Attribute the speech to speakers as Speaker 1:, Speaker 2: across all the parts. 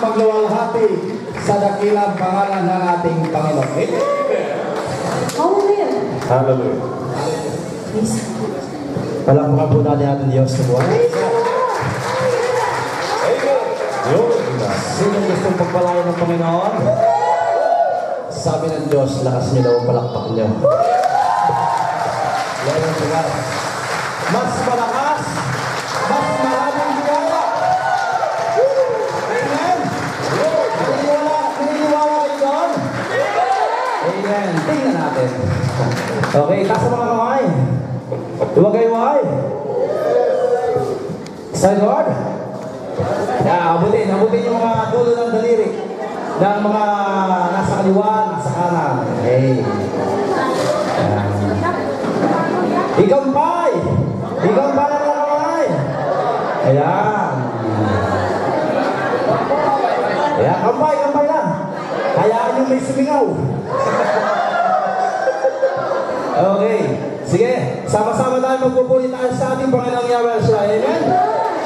Speaker 1: magluwalhati sa dakilang pangalan ng ating Panginoon.
Speaker 2: Hallelujah.
Speaker 1: Hallelujah. Palakpakan po natin ating Diyos sa buhay. Sino gustong pagpalayan ng Panginoon? Sabi ng Diyos, lakas niyo daw palakpak niyo. Mas malakas, mas maraming biyaya. Amen. Naniniwala kayo doon? Amen. Tingnan natin. Okay, taas mga kamay. Iwagay-wagay. Sa Lord. Abutin yung mga dulo ng daliri ng mga nasa kaliwa, nasa kanan. Okay. Ikampay ang mga kamay. Ayan. Ayan, kampay lang. Hayaan yung may sumingaw. Okay. Sige, sama-sama tayo magpupuli tayo sa ating Panginoong Yahweh Shai. Amen?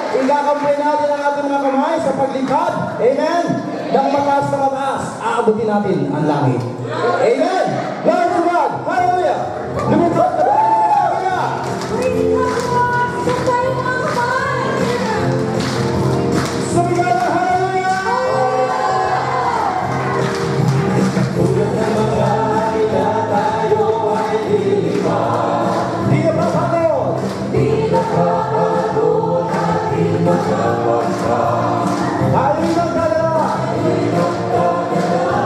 Speaker 1: Ikakampay natin ang ating mga kamay sa paglikad. Amen? Nang mataas na mataas, aabutin natin ang langit. Amen? Glory to God! Hallelujah! Lumutod na tayo! Sumigaw na hallelujah! Tulad ng mga ina tayo ay lilipad. Di na papagod! Di na papagod ating magkakanta. Aling ng dalawa! Aling ng dalawa!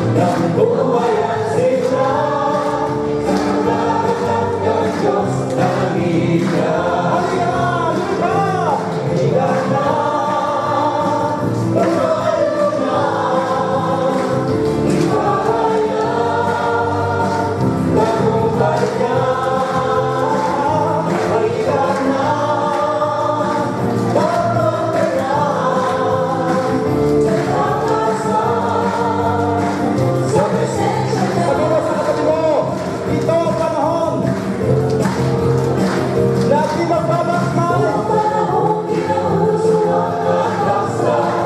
Speaker 1: Ng buhay at sila sa kalagat ng Diyos na higa. Halika! Lumipad! Higa na! Pagkain mo na! Ibaya! Tagumpay ka! Halika na! Pagkain na! Sa kakasan! Sa presensya na! Sabi mo sa katabi mo, ito ang panahon! Lahat di magbabakbay! Ito ang panahon, kinauso ang pagkasal!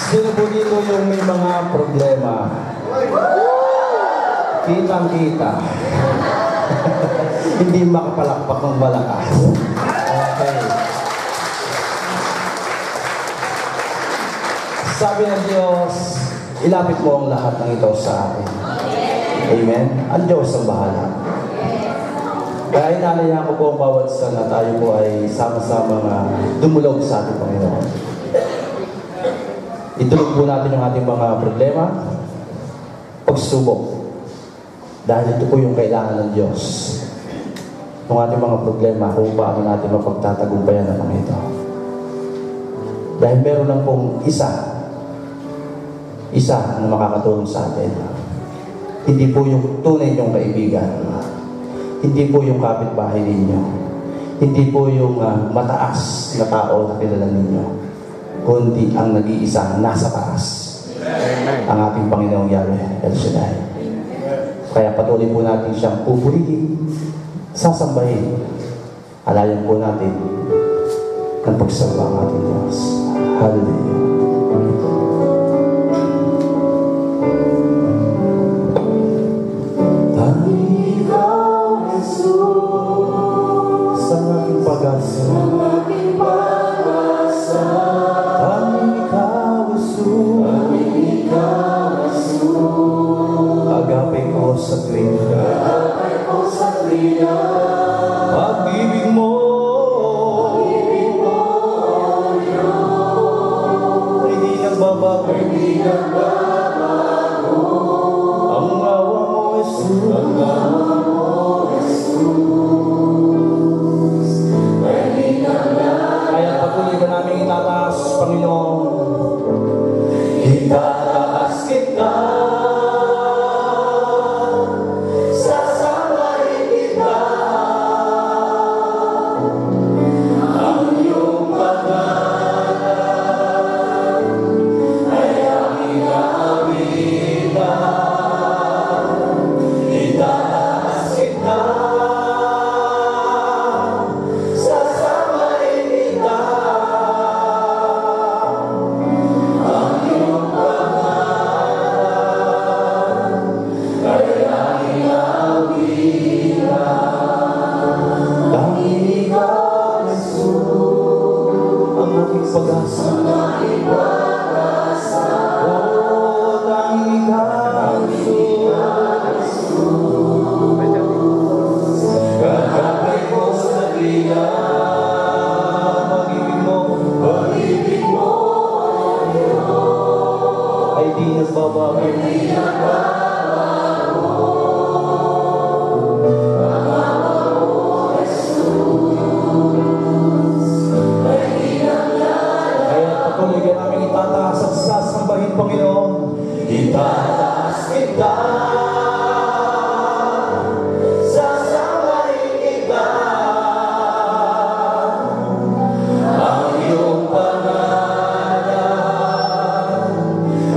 Speaker 1: Sino po dito yung may mga problema? Kitang-kita. Hindi makapalakpak ng malakas. Okay. Sabi ng Diyos, ilapit mo ang lahat ng ito sa akin. Amen? Ang Diyos ang bahala. Kaya inalayan ko po ang bawat isa na tayo po ay sama-sama dumulog sa ating Panginoon. Itulog po natin ang ating mga problema, pagsubok. Dahil ito po yung kailangan ng Diyos. Ng ating mga problema kung paano natin mapagtatagumpayan ang mga ito. Dahil meron lang pong isa na makakatulong sa atin. Hindi po yung tunay niyong kaibigan. Hindi po yung kapitbahay ninyo. Hindi po yung mataas na tao na kilala ninyo. Kundi ang nag-iisa nasa taas. Amen. Ang ating Panginoong Yahweh El Shaddai. Kaya patuloy po natin siyang pupurihin, sasambahin. Alayan po natin ng pagsamba ang ating Diyos. Hallelujah. Sa tuwina, pag-ibig mo, hindi nagbabago, ang awa mo, Jesus, kaya patuloy ka namin itataas, Panginoon, itataas kita.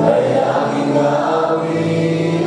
Speaker 2: Ay aking gawin.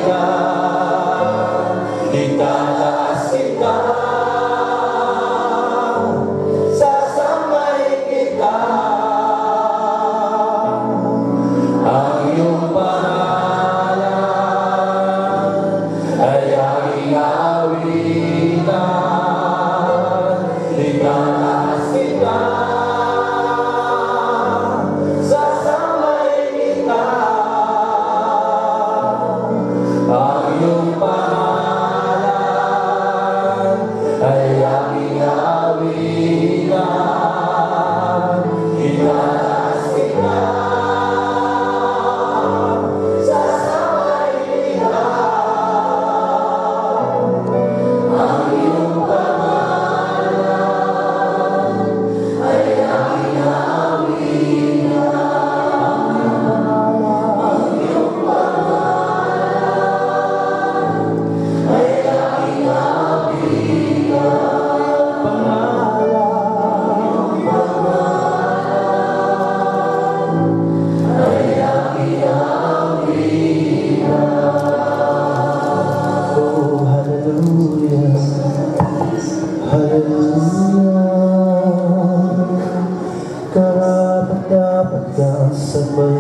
Speaker 1: may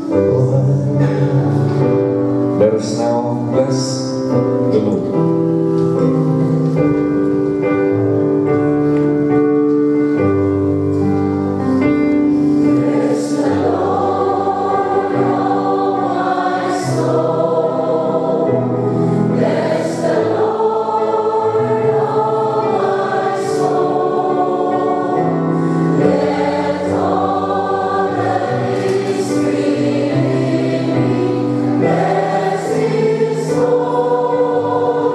Speaker 1: buhay.
Speaker 2: Let us now bless the Lord.
Speaker 3: Bless his soul.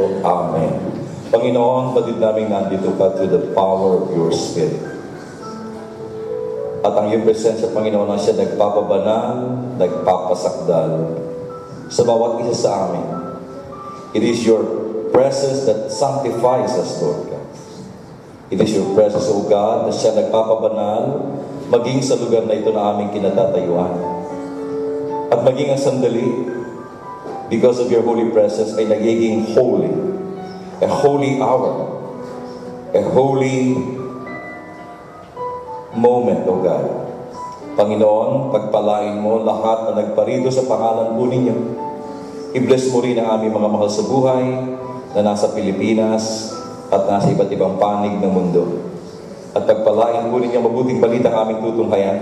Speaker 2: mundo. Amen. Panginoon, batid namin nandito ka through the power of your Spirit. At ang iyong presensya, Panginoon, na siya nagpapabanal, nagpapasakdal sa bawat isa sa amin. It is your presence that sanctifies us, Lord God. It is your presence, O God, na siya nagpapabanal, maging sa lugar na ito na aming kinatatayuan. At maging ang sandali, because of your holy presence, ay nagiging holy. A holy hour. A holy moment, O God. Panginoon, pagpalain mo lahat na nagparito sa pangalan po ninyo. I-bless mo rin ang aming mga mahal sa buhay na nasa Pilipinas at nasa iba't ibang panig ng mundo. At pagpalain mo rin ang mabuting balita ang aming tutunghayan.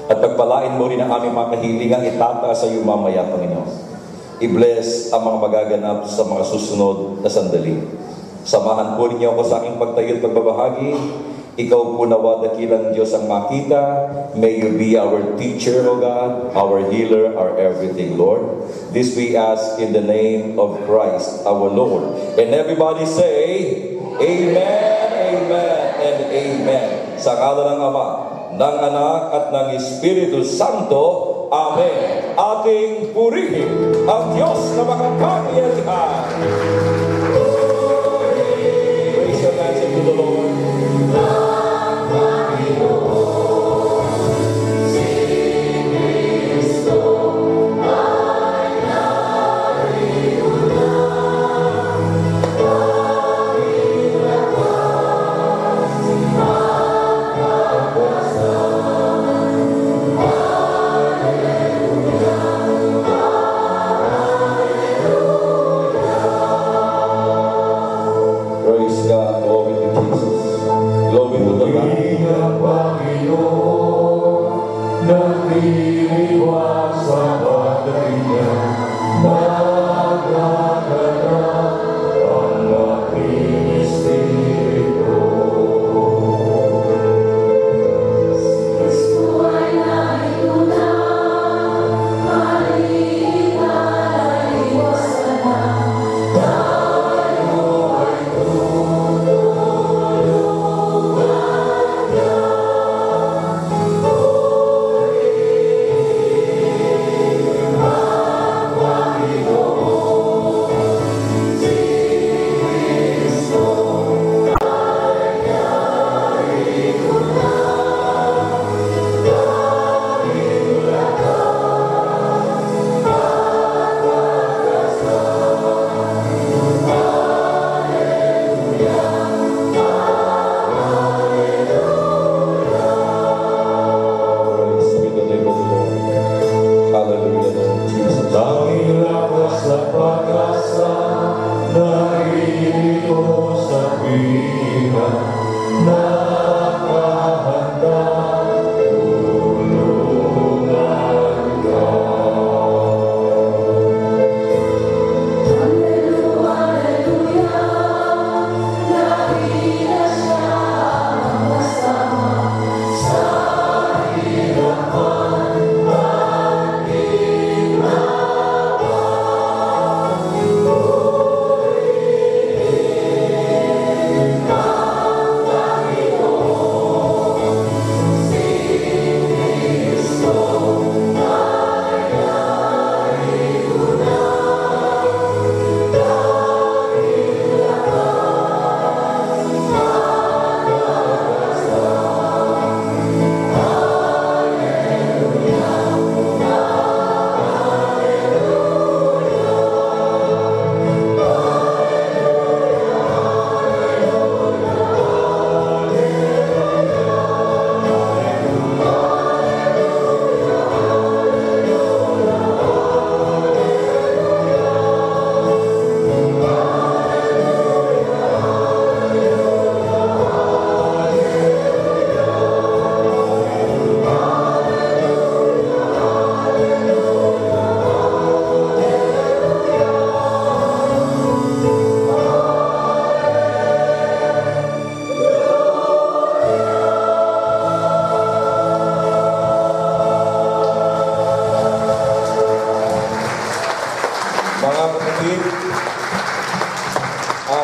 Speaker 2: At pagpalain mo rin ang aming mga kahilingang itataas sa iyo mamaya, Panginoon. I-bless ang mga magaganap sa mga susunod na sandali. Samahan po ninyo ako sa aking pagtayo at pagbabahagi. Ikaw po nawa dakilang Diyos ang makita. May you be our teacher, O God, our healer, our everything, Lord. This we ask in the name of Christ, our Lord. And everybody say, Amen, Amen, and Amen. Sa ngala ng Ama, ng Anak, at ng Espiritu Santo, Amen. Ating purihin ang Diyos na makapangyarihan. Praise your hands to the Lord.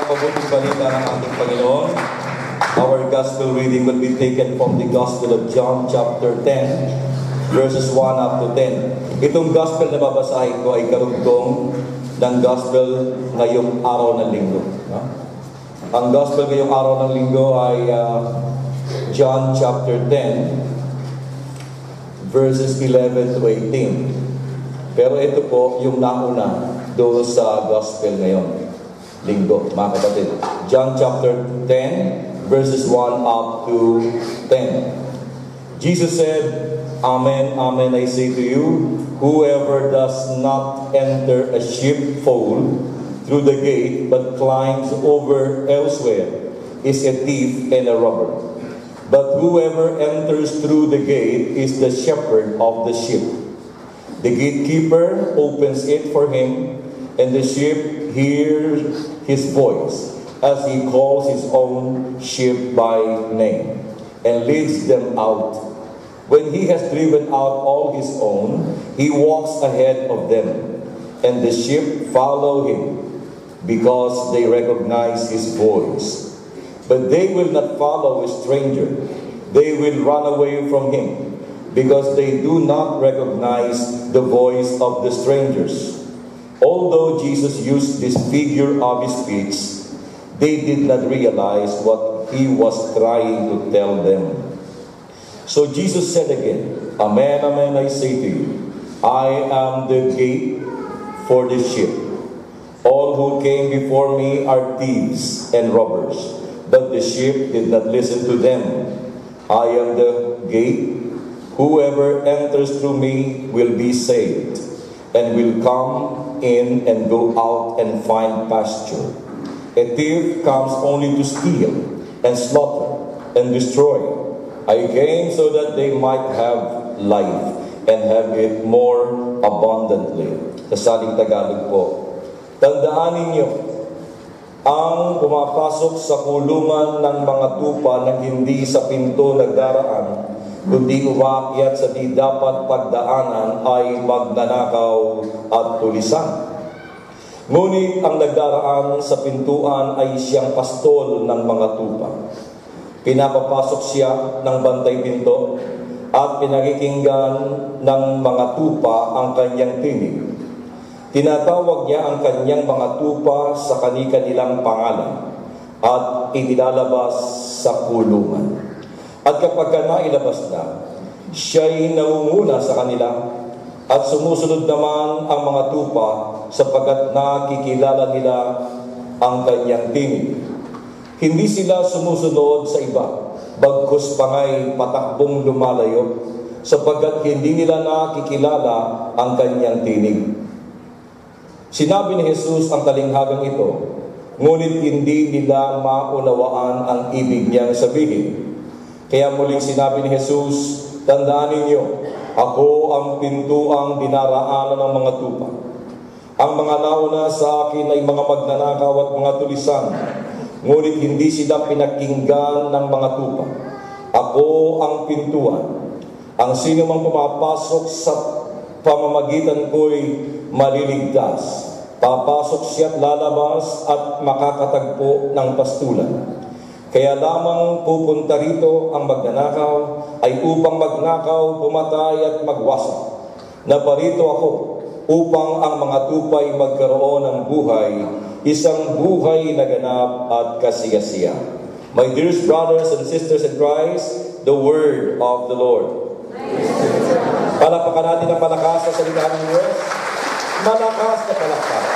Speaker 2: mabuting balita ng ating Panginoon. Our gospel reading will be taken from the Gospel of John chapter 10, verses 1 up to 10. Itong gospel na babasahin ko ay karugtong ng gospel ngayong araw ng linggo. Ang gospel ngayong araw ng linggo ay John chapter 10, verses 11 to 18. Pero ito po yung nauna doon sa gospel ngayon linggo, mga kapatid. John chapter 10, verses 1 up to 10. Jesus said, Amen, amen, I say to you, whoever does not enter a sheepfold through the gate, but climbs over elsewhere, is a thief and a robber. But whoever enters through the gate is the shepherd of the sheep. The gatekeeper opens it for him, and the sheep hears his voice as he calls his own sheep by name and leads them out. When he has driven out all his own, he walks ahead of them, and the sheep follow him because they recognize his voice. But they will not follow a stranger. They will run away from him because they do not recognize the voice of the strangers. Although Jesus used this figure of speech, they did not realize what he was trying to tell them. So Jesus said again, Amen, amen, I say to you, I am the gate for the sheep. All who came before me are thieves and robbers, but the sheep did not listen to them. I am the gate. Whoever enters through me will be saved, and will come in and go out and find pasture. A thief comes only to steal and slaughter and destroy. I came so that they might have life and have it more abundantly. Sa saling Tagalog po, tandaan ninyo, ang pumapasok sa kulungan ng mga tupa na hindi sa pinto nagdaraan, kundi umakyat sa di dapat pagdaanan ay magnanakaw at tulisan. Ngunit ang nagdaraan sa pintuan ay siyang pastol ng mga tupa. Pinapapasok siya ng bantay pinto at pinakikinggan ng mga tupa ang kanyang tinig. Tinatawag niya ang kanyang mga tupa sa kani-kanilang pangalan at inilalabas sa kulungan. At kapag nailabas na, siya'y nangunguna sa kanila at sumusunod naman ang mga tupa sapagkat nakikilala nila ang kanyang tinig. Hindi sila sumusunod sa iba, bagkus pangay patakbong lumalayo sapagkat hindi nila nakikilala ang kanyang tinig. Sinabi ni Jesus ang talinghagang ito, ngunit hindi nila maunawaan ang ibig niyang sabihin. Kaya muling sinabi ni Jesus, tandaan ninyo, ako ang pintuang dinaraanan ng mga tupa. Ang mga nauna sa akin ay mga magnanakaw at mga tulisan, ngunit hindi sila pinakinggan ng mga tupa. Ako ang pintuan. Ang sino mang pumapasok sa pamamagitan ko'y maliligtas. Papasok siya't lalabas at makakatagpo ng pastulan. Kaya lamang pupunta rito ang magnanakaw ay upang magnakaw, pumatay at magwasak. Naparito ako upang ang mga tupay magkaroon ng buhay, isang buhay na ganap at kasiyasiya. My dearest brothers and sisters in Christ, the word of the Lord. Palapakan natin ang malakas sa salita ng Diyos. Malakas na palakpak.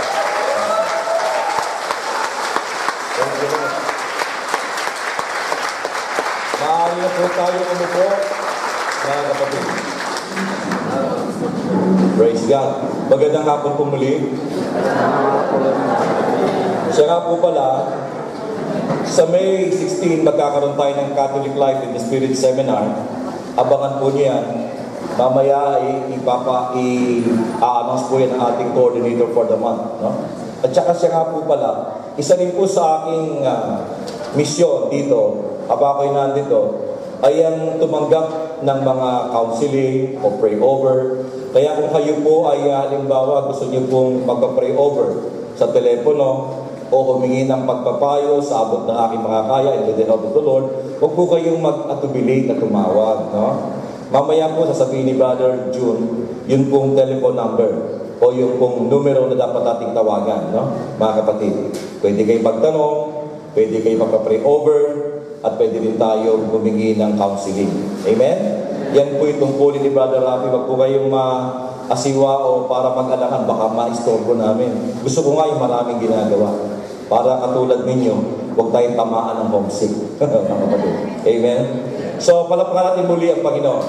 Speaker 2: Thank you. Maaari na po tayo umupo, mga kapatid. Praise God. Magandang hapon po muli. Siya nga po pala, sa May 16, magkakaroon tayo ng Catholic Life in the Spirit Seminar. Abangan po niyan. Mamaya i-announce po yan ang ating coordinator for the month. No? At saka siya nga po pala, isa rin po sa aking misyon dito, habang ako'y nandito, ay ang tumanggap ng mga counseling o pray over. Kaya kung kayo po ay halimbawa gusto niyo pong magpa-pray over sa telepono, o humingi ng pagpapayo sa abot ng aking mga kaya in the help of the Lord, huwag po kayong mag-atubili na tumawag. No? Mamaya po sasabihin ni Brother June, yun pong telephone number o yung pong numero na dapat nating tawagan, no? Mga kapatid. Pwede kayo magtanong, pwede kayo magpa-pray over, at pwede din tayo humingi ng counseling. Amen? Yan po itong tungkulin ni Brother Rafi. Wag po kayong asiwa o para mag-alakan, baka ma-istorbo namin. Gusto ko nga yung maraming ginagawa. Para katulad ninyo, huwag tayong tamaan ng homesick. Amen? So, palapakan natin muli ang Panginoon.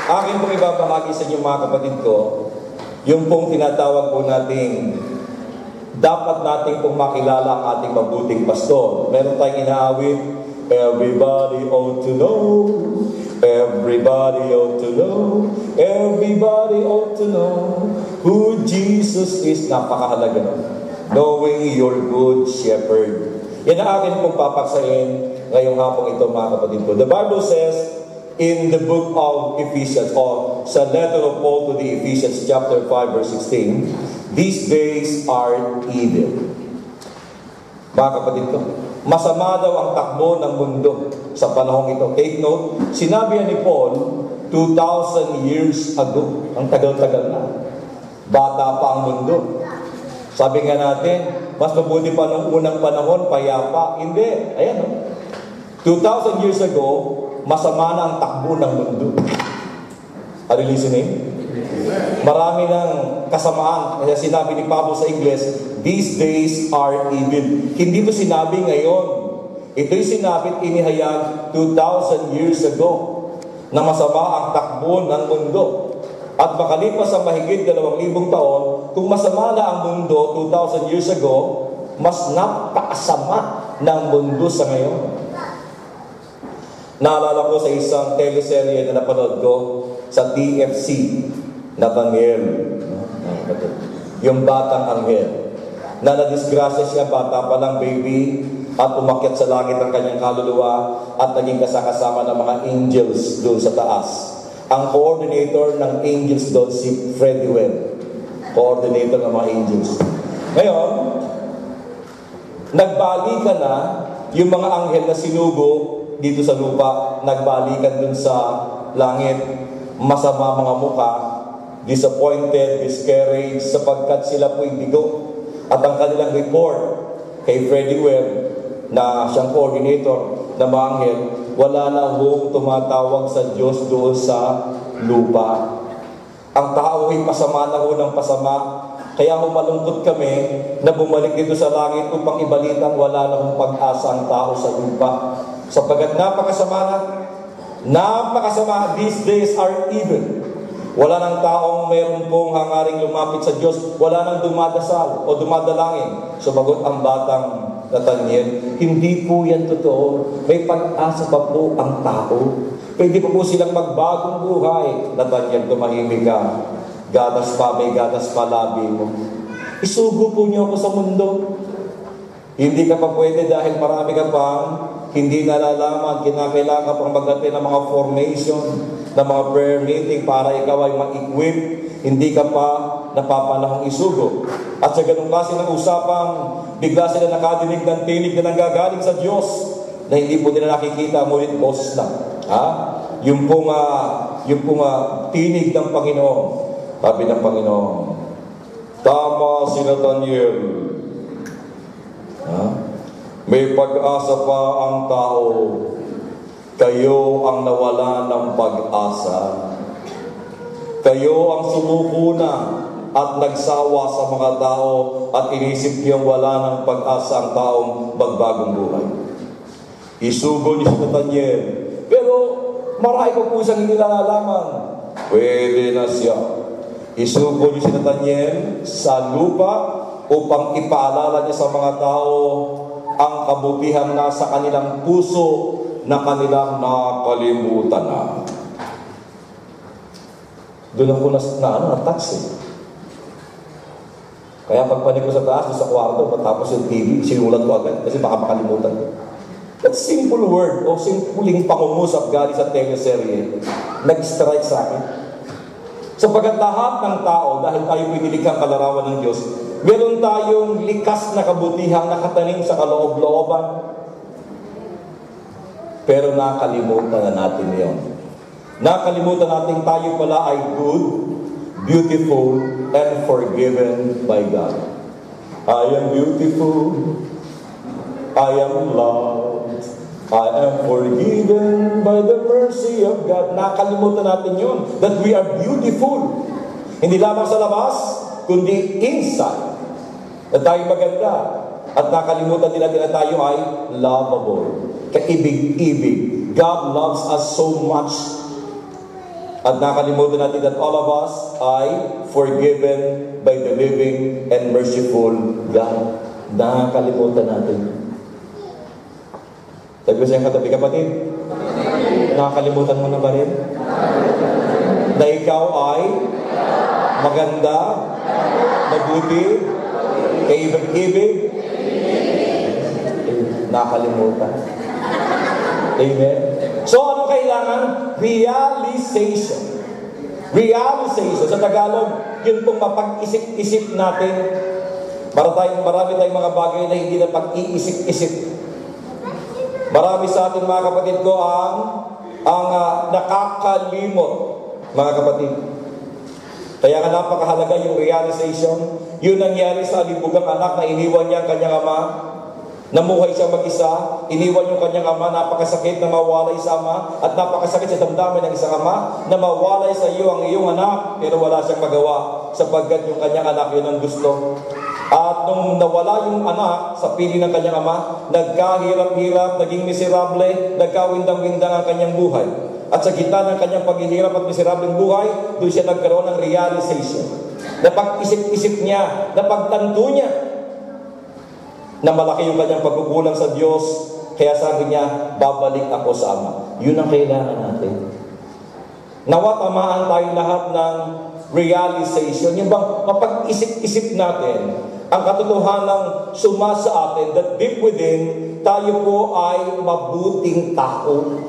Speaker 2: Akin pong ibabahagi sa inyo mga kapatid ko, yung pong tinatawag po nating dapat natin pong makilala ang ating mabuting pastor. Meron tayong inaawit, everybody ought to know, everybody ought to know, everybody ought to know who Jesus is. Napakahalaga nun. Knowing your good shepherd. Yan ang akin pong papaksain ngayong hapong ito mga kapatid ko. The Bible says in the book of Ephesians, or sa letter of Paul to the Ephesians chapter 5 verse 16, these days are evil. Mga kapatid ko, masama daw ang takbo ng mundo sa panahong ito. Take note, sinabi ni Paul 2,000 years ago. Ang tagal-tagal na. Bata pa ang mundo. Sabi nga natin, mas mabuti pa nung unang panahon, payapa. Hindi. Ayan, no? 2,000 years ago, masama na ang takbo ng mundo. Are you listening? Marami ng kasamaan. Kaya sinabi ni Pablo sa Ingles, these days are evil. Hindi mo sinabi ngayon. Ito'y sinabi at inihayag 2,000 years ago na masama ang takbo ng mundo. At makalipas ang mahigit 2,000 taon, kung masama na ang mundo 2,000 years ago, mas napakasama ng mundo sa ngayon. Naalala ko sa isang teleserye na napanood ko sa TFC, Nathaniel. Yung batang anghel. Na nadisgrasya siya, bata pa lang, baby, at umakyat sa langit ang kanyang kaluluwa at naging kasama ng mga angels doon sa taas. Ang coordinator ng angels doon si Freddie Webb. Coordinator ng mga angels. Ngayon, nagbalikan na yung mga anghel na sinugo dito sa lupa, nagbalikan dun sa langit, masama mga muka, disappointed, discouraged, sapagkat sila po'y bigo. At ang kanilang report kay Freddie Webb, na siyang coordinator na mga anghel, wala na hong tumatawag sa Diyos doon sa lupa. Ang tao ay pasama na ho ng pasama. Kaya malungkot kami na bumalik dito sa langit upang ibalitang wala na hong pag-asa ang tao sa lupa. Sapagkat napakasama, these days are evil. Wala nang taong mayroon pong hangaring lumapit sa Diyos. Wala nang dumadasal o dumadalangin. Sumagot ang batang Nathaniel, hindi po yan totoo. May pag-asa pa po ang tao. Pwede pa po silang magbagong buhay. Nathaniel, tumahimik ka. Gatas pa, may gatas pa labi mo. Isugo po niyo ako sa mundo. Hindi ka pa pwede dahil marami ka pang hindi nalalaman. Kinakailangan ka pang mag-attend ng mga formation, ng mga prayer meeting para ikaw ay ma-equip. Hindi ka pa napapanahong isugo. At sa ganung klase ng usapang, bigla sila nakadinig ng tinig na nanggagaling sa Diyos na hindi po nila nakikita, ngunit boses lang. Yung pong tinig ng Panginoon. Sabi ng Panginoon, tama si Nathaniel. May pag-asa pa ang tao. Kayo ang nawala ng pag-asa. Kayo ang sumuko na at nagsawa sa mga tao at inisip niyong wala ng pag-asa ang taong magbagong buhay. Isugo ni Nathaniel. Pero marami pa po siyang hindi nalalaman. Pwede na siya. Isugo ni Nathaniel sa lupa upang ipaalala niya sa mga tao ang kabutihan na sa kanilang puso na kanilang nakalimutan na. Doon ako na-touch eh. Kaya pagpanik ko sa taas, sa kwarto, matapos yung TV, sinulat ko agad kasi baka makalimutan ko. That simple word o simpleng pangungusap galing sa teleserye, nag-strike sa akin. Sapagkat lahat ng tao, dahil tayo pinilikhang kalarawan ng Diyos, meron tayong likas na kabutihang nakatanim sa kaloob-looban. Pero nakalimutan na natin yon. Nakalimutan natin tayo pala ay good, beautiful, and forgiven by God. I am beautiful, I am loved, I am forgiven by the mercy of God. Nakalimutan natin yun, that we are beautiful. Hindi lamang sa labas, kundi inside. Na tayo maganda. At nakalimutan din natin na tayo ay lovable. Kaibig-ibig. God loves us so much. At nakalimutan natin that all of us ay forgiven by the living and merciful God. Nakalimutan natin. Sabi ko sa iyong katabi, kapatid, nakakalimutan mo na ba rin? Na ikaw ay maganda, mabuti, kaibig-ibig, nakalimutan. Amen? So, ano kailangan? Realization. Realization. Sa Tagalog, yun pong mapag-isip-isip natin. Marami tayong mga bagay na hindi na pag-iisip-isip. Marami sa atin, mga kapatid ko, ang nakakalimot, mga kapatid. Kaya nga napakahalaga yung realization. Yun nangyari sa libugang anak na iniwan niya ang kanyang ama. Namuhay siya mag-isa, iniwan yung kanyang ama, napakasakit na mawalay sa ama, at napakasakit sa damdamin ng isang ama, na mawalay sa iyo ang iyong anak, pero wala siyang magawa, sapagkat yung kanyang anak yun ang gusto. At nung nawala yung anak sa pili ng kanyang ama, nagkahirap-hirap, naging miserable, nagkawindang-windang ang kanyang buhay. At sa gitna ng kanyang paghihirap at miserableng buhay, doon siya nagkaroon ng realization. Napag-isip-isip niya, napagtanto niya, na malaki yung kanyang pagkukulang sa Diyos. Kaya sabi niya, babalik ako sa Ama. Yun ang kailangan natin. Nawa tamaan tayo lahat ng realization. Yung bang mapag-isip-isip natin ang katotohanan sumasa atin that deep within, tayo po ay mabuting tao.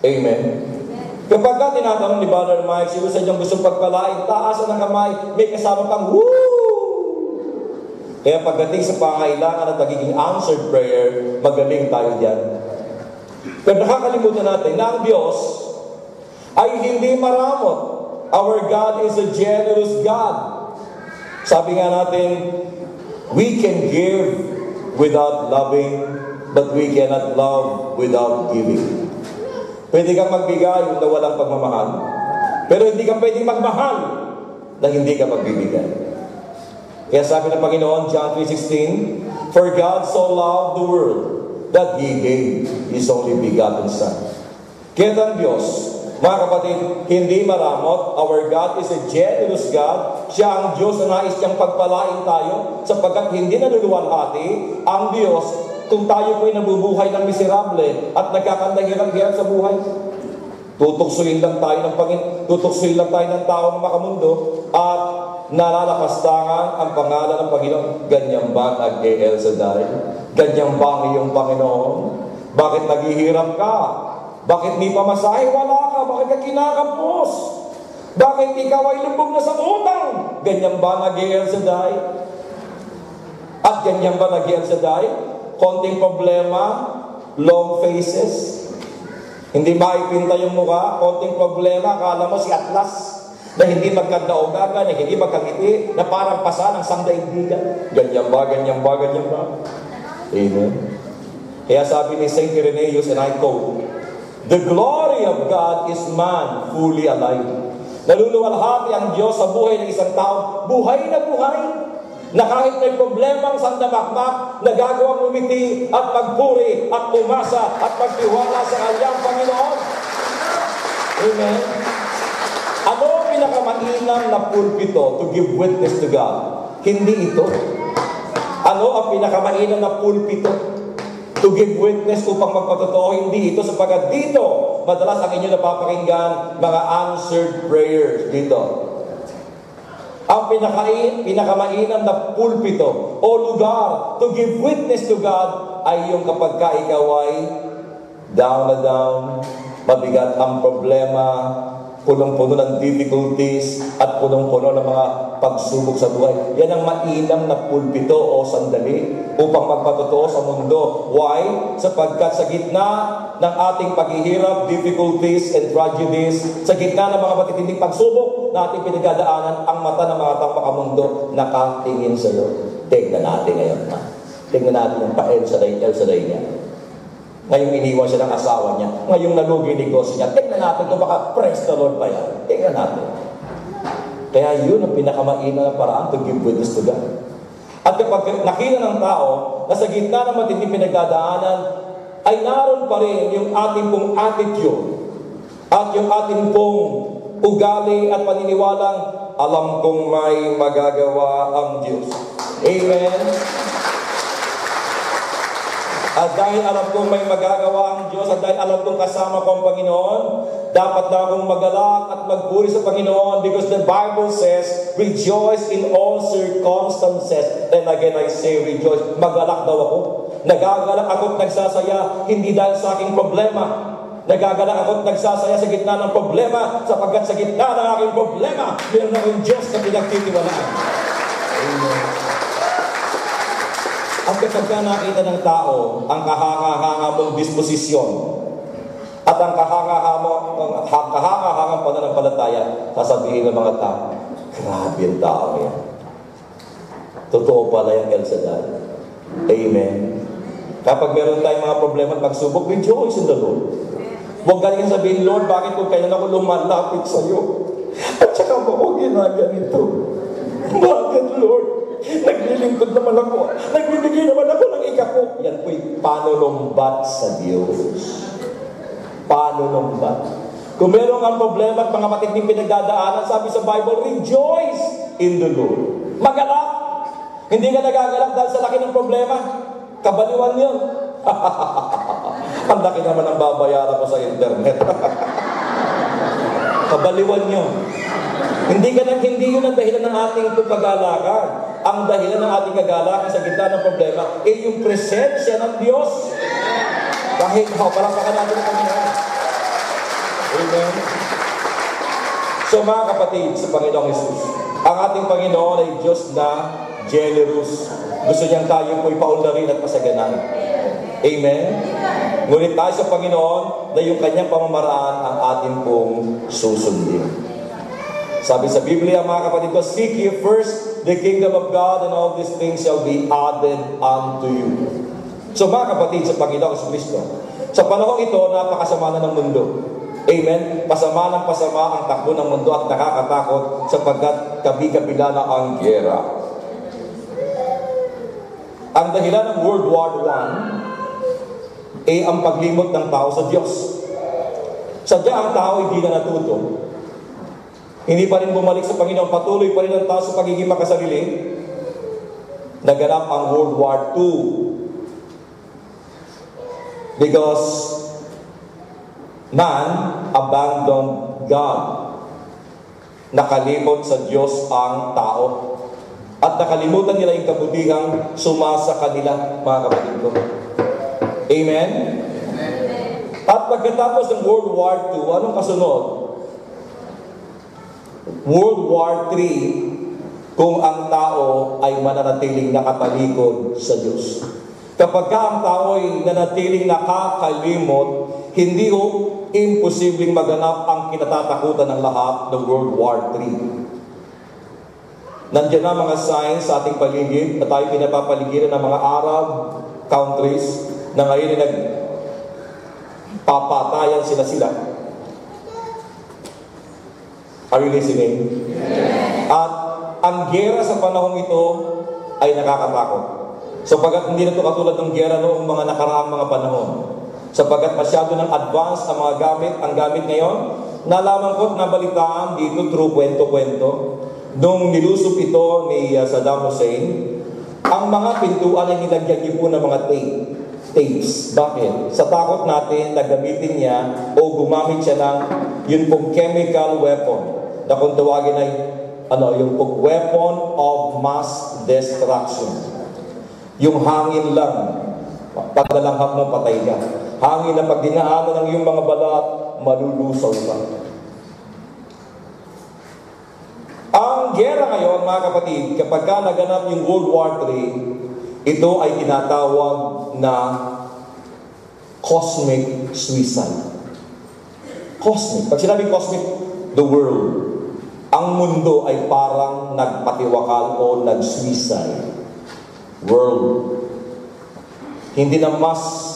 Speaker 2: Amen. Kapag ka tinatanong ni Brother Mike, sino sa inyong gustong pagpalain, taasan ng kamay, may kasama pang woo! Kaya pagdating sa pangailangan at nagiging answered prayer, magaling tayo dyan. Pero nakakalimutan natin na ang Diyos ay hindi maramot. Our God is a generous God. Sabi nga natin, we can give without loving, but we cannot love without giving. Pwede kang magbigay na walang pagmamahal, pero hindi ka pwedeng magmahal na hindi ka magbibigay. Kaya sabi ng Panginoon, John 3:16, for God so loved the world that He gave His only begotten Son. Kaya ang Diyos, mga kapatid, hindi maramot. Our God is a generous God. Siya ang Diyos na nais niyang pagpalain tayo, sapagkat hindi nanuluwalhati ang Diyos kung tayo po'y nabubuhay ng miserable at nagkakandahirap-hirap sa buhay. Tutuksuin lang tayo ng tutuksuin lang tayo ng tao ng makamundo at nalalapastangan ang pangalan ng Panginoon. Ganyan ba nag-e-El Shaddai? Ganyan ba ang iyong Panginoon? Bakit naghihirap ka? Bakit di pa masahe? Wala ka. Bakit ka kinakapos? Bakit ikaw ay lubog na sa utang? Ganyan ba nag-e-El Shaddai? At ganyan ba nag-e-El Shaddai? Konting problema, long faces, hindi maipinta yung mukha, konting problema, akala mo si Atlas, na hindi magkanda-ugaga, na hindi magkangiti, na parang pasa ng sangdaigdigan. Ganyan ba, ganyan ba, ganyan ba? Amen. Kaya sabi ni Saint Irenaeus, and I quote, the glory of God is man fully alive. Naluluwalhati ang Diyos sa buhay ng isang tao, buhay na buhay, na kahit may problemang sandamakmak, nagagawang umiti at magpuri at umasa at magtiwala sa kanyang Panginoon. Amen. Ano ang pinakamainam na pulpito to give witness to God? Hindi ito. Ano ang pinakamainam na pulpito to give witness upang magpatotoo? Hindi ito, sapagkat dito madalas ang inyo napapakinggan mga answered prayers dito. Ang pinakamainam na pulpito o lugar to give witness to God ay yung kapag ka ikaw ay down na down, mabigat ang problema, punong-puno ng difficulties at punong-puno ng mga pagsubok sa buhay. Yan ang mainam na pulpito o sandali upang magpatotoo sa mundo. Why? Sapagkat sa gitna ng ating paghihirap, difficulties and tragedies, sa gitna ng mga matitinding pagsubok na ating pinagdadaanan, ang mata ng mga taong makamundo nakatingin sa iyo. Tingnan natin ngayon na. Tingnan natin yung pa-El Shaddai niya. Ngayong iniwan siya ng asawa niya. Ngayong nalugi negosyo niya. Tingnan natin kung baka praise the Lord pa yan. Tingnan natin. Kaya yun ang pinakamaina na paraan to give witness to God. At kapag nakita ng tao na sa gitna ng matinding pinagdadaanan, ay naroon pa rin yung ating pong attitude at yung ating pong ugali at paniniwalang alam kong may magagawa ang Diyos. Amen. At dahil alam kong may magagawa ang Diyos, at dahil alam kong kasama ko ang Panginoon, dapat na akong magalak at magpuri sa Panginoon because the Bible says, rejoice in all circumstances. And again, I say rejoice. Magalak daw ako. Nagagalak ako at nagsasaya, hindi dahil sa aking problema. Nagagalak ako at nagsasaya sa gitna ng problema, sapagkat sa gitna ng aking problema, meron akong Diyos na pinagtitiwalaan. Amen. At kapag nakita ng tao ang kahanga-hanga mong disposisyon at ang kahanga-hangang pananampalataya, sasabihin ng mga tao, grabe yung tao yan. Totoo pala yung El Shaddai. Amen. Kapag meron tayong mga problema at pagsubok, rejoice in the Lord. Huwag galing sabihin, Lord, bakit kung kailan ako lumalapit sa iyo? At saka mo ako ginaganito? Bakit, Lord? Naglilingkod naman ako. Nagbibigay naman ako ng ikapo. Yan po'y panunumbat sa Diyos. Panunumbat. Kung meron kang problema at mga matinding pinagdadaanan, sabi sa Bible, rejoice in the Lord. Magalak. Hindi ka nagagalak dahil sa laki ng problema. Kabaliwan yun. Ang laki naman ang babayaran ko sa internet. Kabaliwan yun. Hindi yun ang dahilan ng ating pagkagalakan. Ang dahilan ng ating kagalakan sa gitna ng problema ay yung presensya ng Diyos. Kahit palapakan natin ang Panginoon. Amen. So mga kapatid sa Panginoong Jesus, ang ating Panginoon ay Diyos na generous. Gusto niyang tayo po'y paunlarin at pasaganan. Amen. Ngunit tayo sa Panginoon na yung kanyang pamamaraan ang ating pong susundin. Sabi sa Biblia, mga kapatid ko, seek ye first the kingdom of God and all these things shall be added unto you. So mga kapatid sa Panginoon Kristo, sa panahon ito, napakasama na ng mundo. Amen? Pasama ng pasama ang takbo ng mundo at nakakatakot sapagkat kabi-kabila na ang giyera. Ang dahilan ng World War I ay ang paglimot ng tao sa Diyos. Sadya ang tao hindi na natuto. Hindi pa rin bumalik sa Panginoon. Patuloy pa rin ang tao sa pagiging makasarili. Naganap ang World War II. Because man abandoned God. Nakalimot sa Diyos ang tao. At nakalimutan nila yung kabutihang sumasa kanila, mga kapatid ko. Amen? At pagkatapos ng World War II, anong kasunod? World War III, kung ang tao ay mananatiling nakatalikod sa Diyos. Kapag ang tao ay nanatiling nakakalimot, hindi imposibleng maganap ang kinatatakutan ng lahat ng World War III. Nandiyan na mga signs sa ating paligid na tayo pinapapaligiran ng mga Arab countries na ngayon ay nagpapatayan sila. Are you listening? Yes. At ang gera sa panahong ito ay nakakatakot. Sapagkat hindi na ito katulad ng gera noong mga nakaraang mga panahon. Sapagkat masyado ng advance ang mga gamit. Ang gamit ngayon, nalaman ko at nabalitaan dito through kwento-kwento. Nung nilusup ito ni Saddam Hussein, ang mga pintuan ay nilagyan niyo po ng mga tapes. Bakit? Sa takot natin na gamitin niya o gumamit siya ng yun pong chemical weapon na kung tawagin ay yung pong weapon of mass destruction. Yung hangin lang, pagdalanghap mo, patay ka. Hangin na pag dinaanan ng iyong mga balat, malulusaw ka. Ang gera ngayon, mga kapatid, kapag ka naganap yung World War III, ito ay tinatawag na cosmic suicide. Cosmic. Pag sinabi cosmic, the world. Ang mundo ay parang nagpatiwakal o nag-suicide. World. Hindi na mass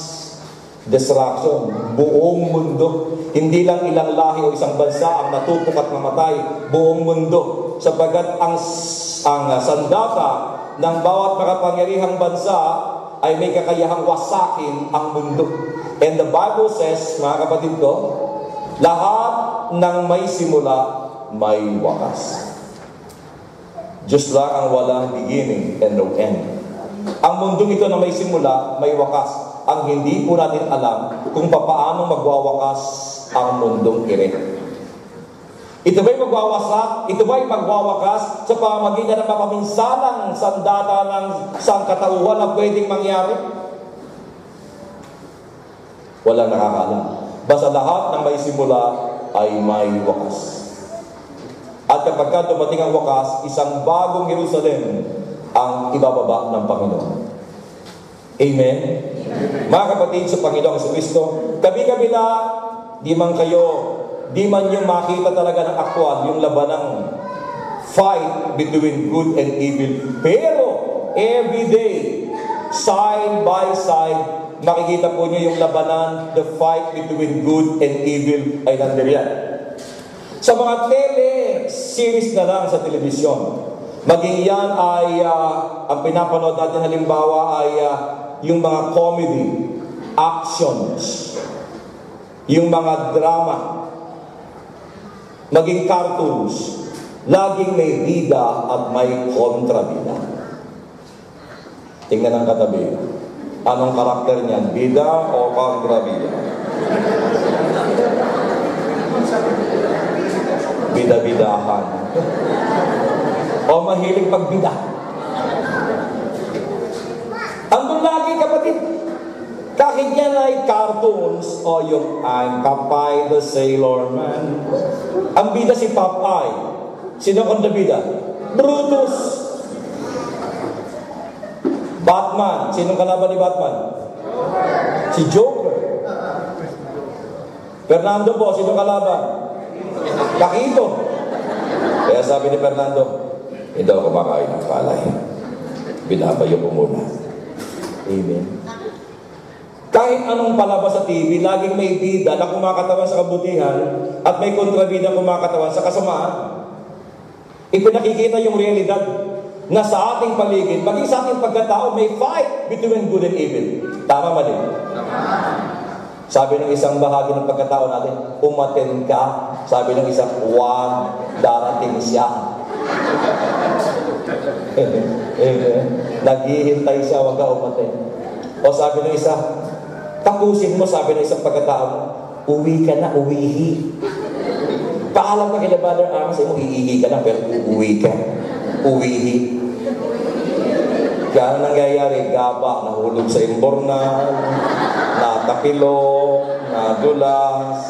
Speaker 2: destruction. Buong mundo. Hindi lang ilang lahi o isang bansa ang natupok at mamatay. Buong mundo. Sapagkat ang sandata ng bawat makapangyarihang bansa ay may kakayahang wasakin ang mundo. And the Bible says, mga kapatid ko, lahat ng may simula, may wakas. Just lang ang walang beginning and no end. Ang mundong ito na may simula, may wakas. Ang hindi po natin alam kung paano magwawakas ang mundong ire. Ito ba'y magwawasak? Ito ba'y magwawakas sa pamamagitan ng mapaminsalang sandata ng sangkatauhan na pwedeng mangyari? Walang nakakaalam. Basta lahat ng may simula ay may wakas. At kapag ka dumating ang wakas, isang bagong Jerusalem ang ibababa ng Panginoon. Amen? Mga kapatid sa Panginoong Kristo, kabi-kabila, di man nyo makita talaga ng aktwal yung labanang fight between good and evil. Pero, every day, side by side, makikita po nyo yung labanan, the fight between good and evil ay nandiriyan. Sa mga tele-series na lang sa telebisyon, maging yan ay, ang pinapanood natin halimbawa ay yung mga comedy, actions, yung mga drama, maging cartoons, laging may bida at may kontrabida. Tingnan ang katabi. Anong karakter niyan? Bida o kontrabida? Bida-bidahan. O mahilig pagbida. Andun lagi, kapatid. Kahit yan ay cartoons o yung I'm Popeye the Sailor Man. Ang bida si Popeye. Sino ang bida? Brutus. Batman. Sinong kalaban ni Batman? Si Joker. Fernando po, sinong kalaban? Pakito. Kaya sabi ni Fernando, hindi ako kumakain ng palay. Binabayo ko muna. Amen. Kahit anong palabas sa TV, laging may bida na kumakatawan sa kabutihan at may kontrabida kumakatawan sa kasamaan. Ipinakikita yung realidad na sa ating paligid, maging sa ating pagkatao, may fight between good and evil. Tama mali? Sabi ng isang bahagi ng pagkatao natin, umaten ka. Sabi ng isang, huwag, darating siya. Naghihintay siya, huwag ka umaten. O sabi ng isa, tapusin mo, sabi ng isang pagkatao, uwi ka na, uwihi. Paalam ka kila Brother Aaron, sa'yo mo, iihi ka na, pero uuwi ka. Uwihi. Kaya ano nangyayari? Gaba, nahulog sa imbornal, natapilo, nadulas,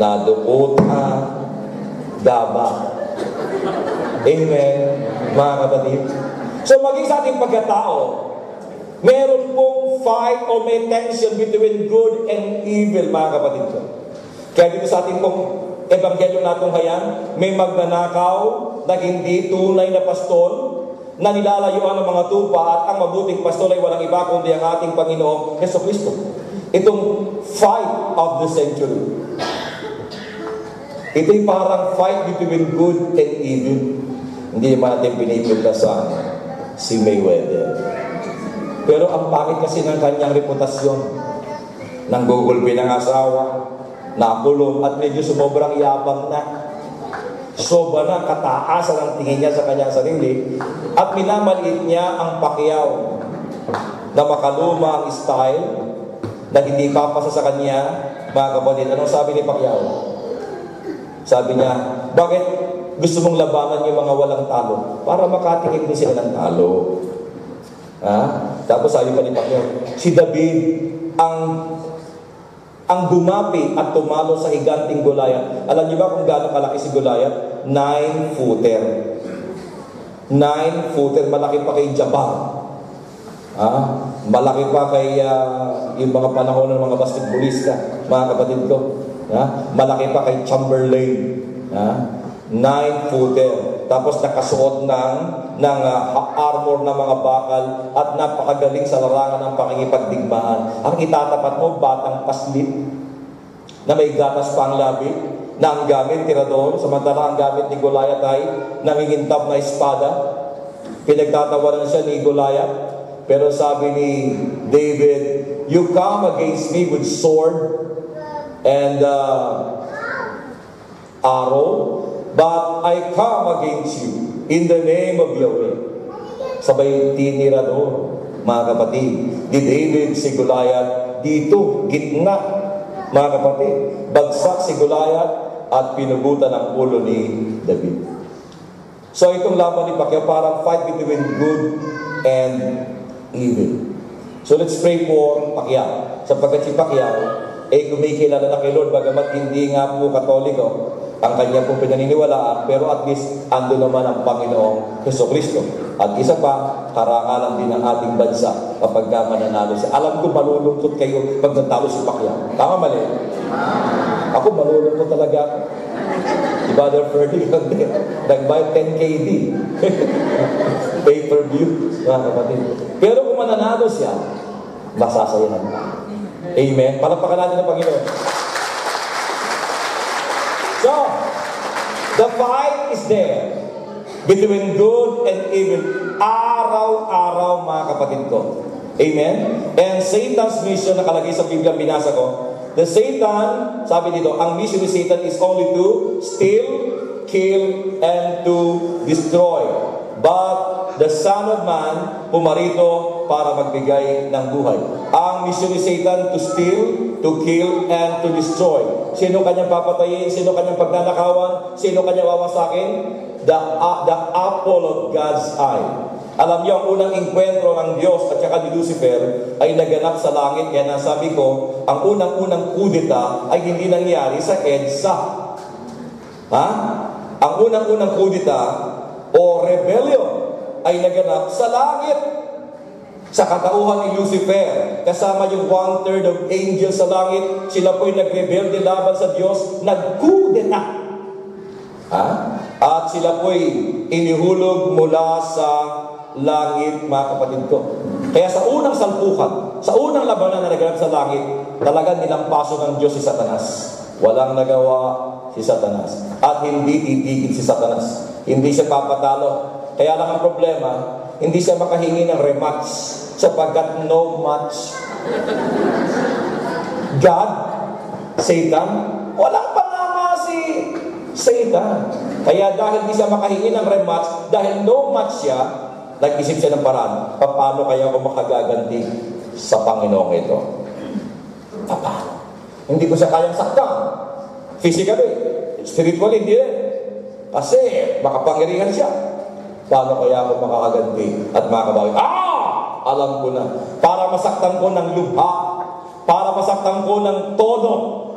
Speaker 2: nadukutan, gaba. Amen, mga kapatid. So maging sa ating pagkatao, meron pong fight o may tension between good and evil, mga kapatid ko. Kaya dito sa ating pong ebanghelyo natong hayan, may magnanakaw na hindi tunay na pastol, na nilalayuan ng mga tupa at ang mabuting pastol ay walang iba kundi ang ating Panginoong Jesucristo. Itong fight of the century. Ito'y parang fight between good and evil. Hindi naman natin pinipintasan si Mayweather. Pero ang pangit kasi ng kanyang reputasyon, nang gugulpi ng asawa, nakulong at medyo sumobrang yabang na. Sobra na kataasan ang tingin niya sa kanyang sarili at minamaliit niya ang Pacquiao na makaluma ang style na hindi papasa sa kanya, mga kapatid. Anong sabi ni Pacquiao? Sabi niya, bakit gusto mong labanan yung mga walang talo? Para makatingin din sila ng talo. Ha? Tapos sabi pa ni Pacquiao, si David ang gumapi at tumalo sa higanting Goliath. Alam niyo ba kung gaano kalaki si Goliath? 9-footer. 9-footer, malaki pa kay Jabbar. Malaki pa kay yung mga panahon ng mga basketballista, mga kapatid ko. Malaki pa kay Chamberlain. 9-footer. Tapos nakasuot ng armor ng mga bakal at napakagaling sa larangan ng pangingipagdigmaan. Ang itatapat mo, batang paslit na may gatas pang labi na ang gamit, tirador, samantala ang gamit ni Goliath ay nangingintab na espada. Pinagtatawanan siya ni Goliath, pero sabi ni David, "You come against me with sword and arrow, but I come against you in the name of Yahweh." Sabay tinirador, mga kapatid. Di David si Goliath dito, gitna, mga kapatid. Bagsak si Goliath at pinugutan ang ulo ni David. So itong laban ni Pacquiao parang fight between good and evil. So let's pray for Pacquiao. Sapagkat si Pacquiao kumikilala na kay Lord, bagamat hindi nga po Katoliko ang kanya po pinaniniwalaan, pero at least ando naman ang Panginoong Jesucristo. At isa pa, karangalan din ng ating bansa kapag mananalo siya. Alam ko malulungkot kayo pag natalo si Pacquiao. Tama mali? Ako malulungkot talaga. Si Brother Ferdy, nag-buy 10 KD. Pay-per-view, mga kapatid. Pero kung mananalo siya, masasayahan ka. Amen? Palapakan natin ang Panginoon. So, the fight is there between good and evil. Araw-araw, mga kapatid ko. Amen? And Satan's mission, nakalagay sa Biblia, binasa ko, the Satan, sabi dito, ang mission ni Satan is only to steal, kill, and to destroy. But the Son of Man, pumarito para magbigay ng buhay. Ang mission ni Satan to steal, to kill, and to destroy. Sino kanyang papatayin? Sino kanyang pagnanakawan? Sino kanyang wawasakin? The apple of God's eye. Alam niyo, ang unang enkwentro ng Diyos at saka ni Lucifer ay naganap sa langit. Kaya nasabi ko, ang unang-unang kudeta ay hindi nangyari sa EDSA. Ang unang-unang kudeta o rebellion ay naganap sa langit. Sa katauhan ni Lucifer, kasama yung 1/3 of angels sa langit, sila po'y nagrebelde laban sa Diyos, nagkudeta. At sila po'y inihulog mula sa langit, mga kapatid ko. Kaya sa unang salpukan, sa unang labanan na naganap sa langit, talagang nilampaso ng Diyos si Satanas. Walang nagawa si Satanas. At hindi titigil si Satanas. Hindi siya papatalo. Kaya lang ang problema, hindi siya makahingi ng rematch sapagkat no match. God, Satan, wala pa nama si Satan. Kaya dahil hindi siya makahingi ng rematch, dahil no match siya, nag-isip siya ng paraan, paano kaya ako makagaganti sa Panginoong ito? Paano? Hindi ko siya kayang saktan. Physically, spiritually, hindi rin. Kasi makapangyarihan siya. Paano kaya ako makakaganti at makabawi? Alam ko na. Para masaktan ko ng lubha, para masaktan ko ng todo,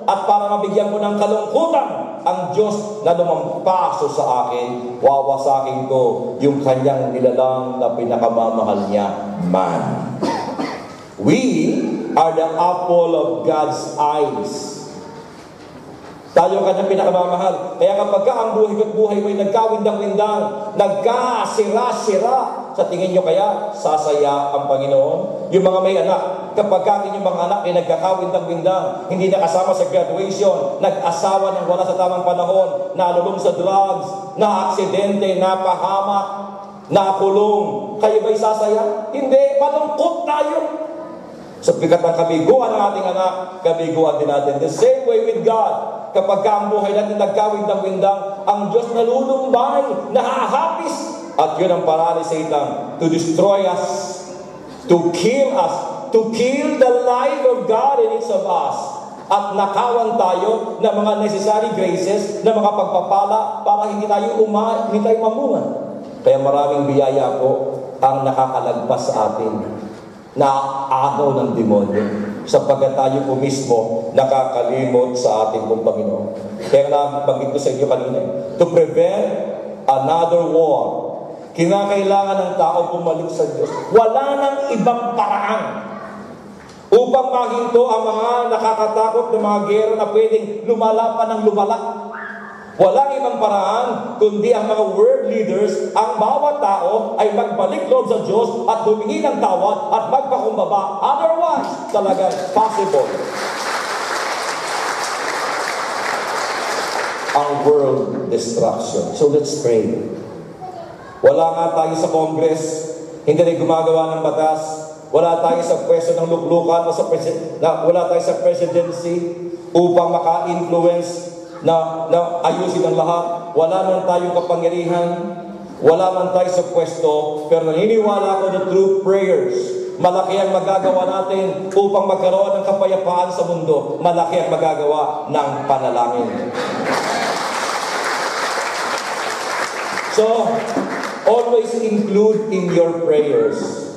Speaker 2: at para mabigyan ko ng kalungkutan ang Diyos na lumampaso sa akin, wawasakin ko yung kanyang nilalang na pinakamamahal niya, man. We are the apple of God's eyes. Tayo ang kanyang pinakamamahal. Kaya kapag ang buhay ko't buhay mo'y nagkawindang-windang, nagkasira-sira, sa tingin nyo kaya sasaya ang Panginoon? Yung mga may anak, kapag ang inyong mga anak ay nagkakawindang-windang, hindi nakasama sa graduation, nag-asawa ng wala sa tamang panahon, nalulong sa drugs, na-aksidente, napahamak, nakulong, kayo ba'y sasaya? Hindi, malungkot tayo. Sapagkat ang kabiguan ng ating anak, kabiguan din natin. The same way with God. Kapag ang buhay natin nagkawindang-windang, ang Diyos nalulumbay, nahahapis. At yun ang paraan ni Satan, to destroy us, to kill us, to kill the life of God in each of us. At nakawan tayo ng mga necessary graces, ng mga pagpapala, para hindi tayo mamungan. Kaya maraming biyaya po ang nakakalagpas sa atin, na agaw ng demonyo. sapagkat tayo po mismo nakakalimot sa ating pong Panginoon. Kaya nga banggit ko sa inyo kanina, to prevent another war, kinakailangan ng tao bumalik sa Diyos. Wala nang ibang paraan upang mahinto ang mga nakakatakot na mga gera na pwedeng lumalapan ng lumala. Walang ibang paraan kundi ang mga world leaders, ang bawat tao ay magbalik loob sa Diyos at humingi ng tawad at magpakumbaba. Otherwise, talagang possible ang world destruction. So let's pray. Wala nga tayo sa Congress, hindi na gumagawa ng batas. Wala tayo sa pwesto ng luklukan o wala tayo sa presidency upang maka-influence na ayusin ang lahat. Wala man tayong kapangyarihan, wala man tayo sa pwesto, pero naniniwala ako na through prayers, malaki ang magagawa natin upang magkaroon ng kapayapaan sa mundo. Malaki ang magagawa ng panalangin. So, always include in your prayers.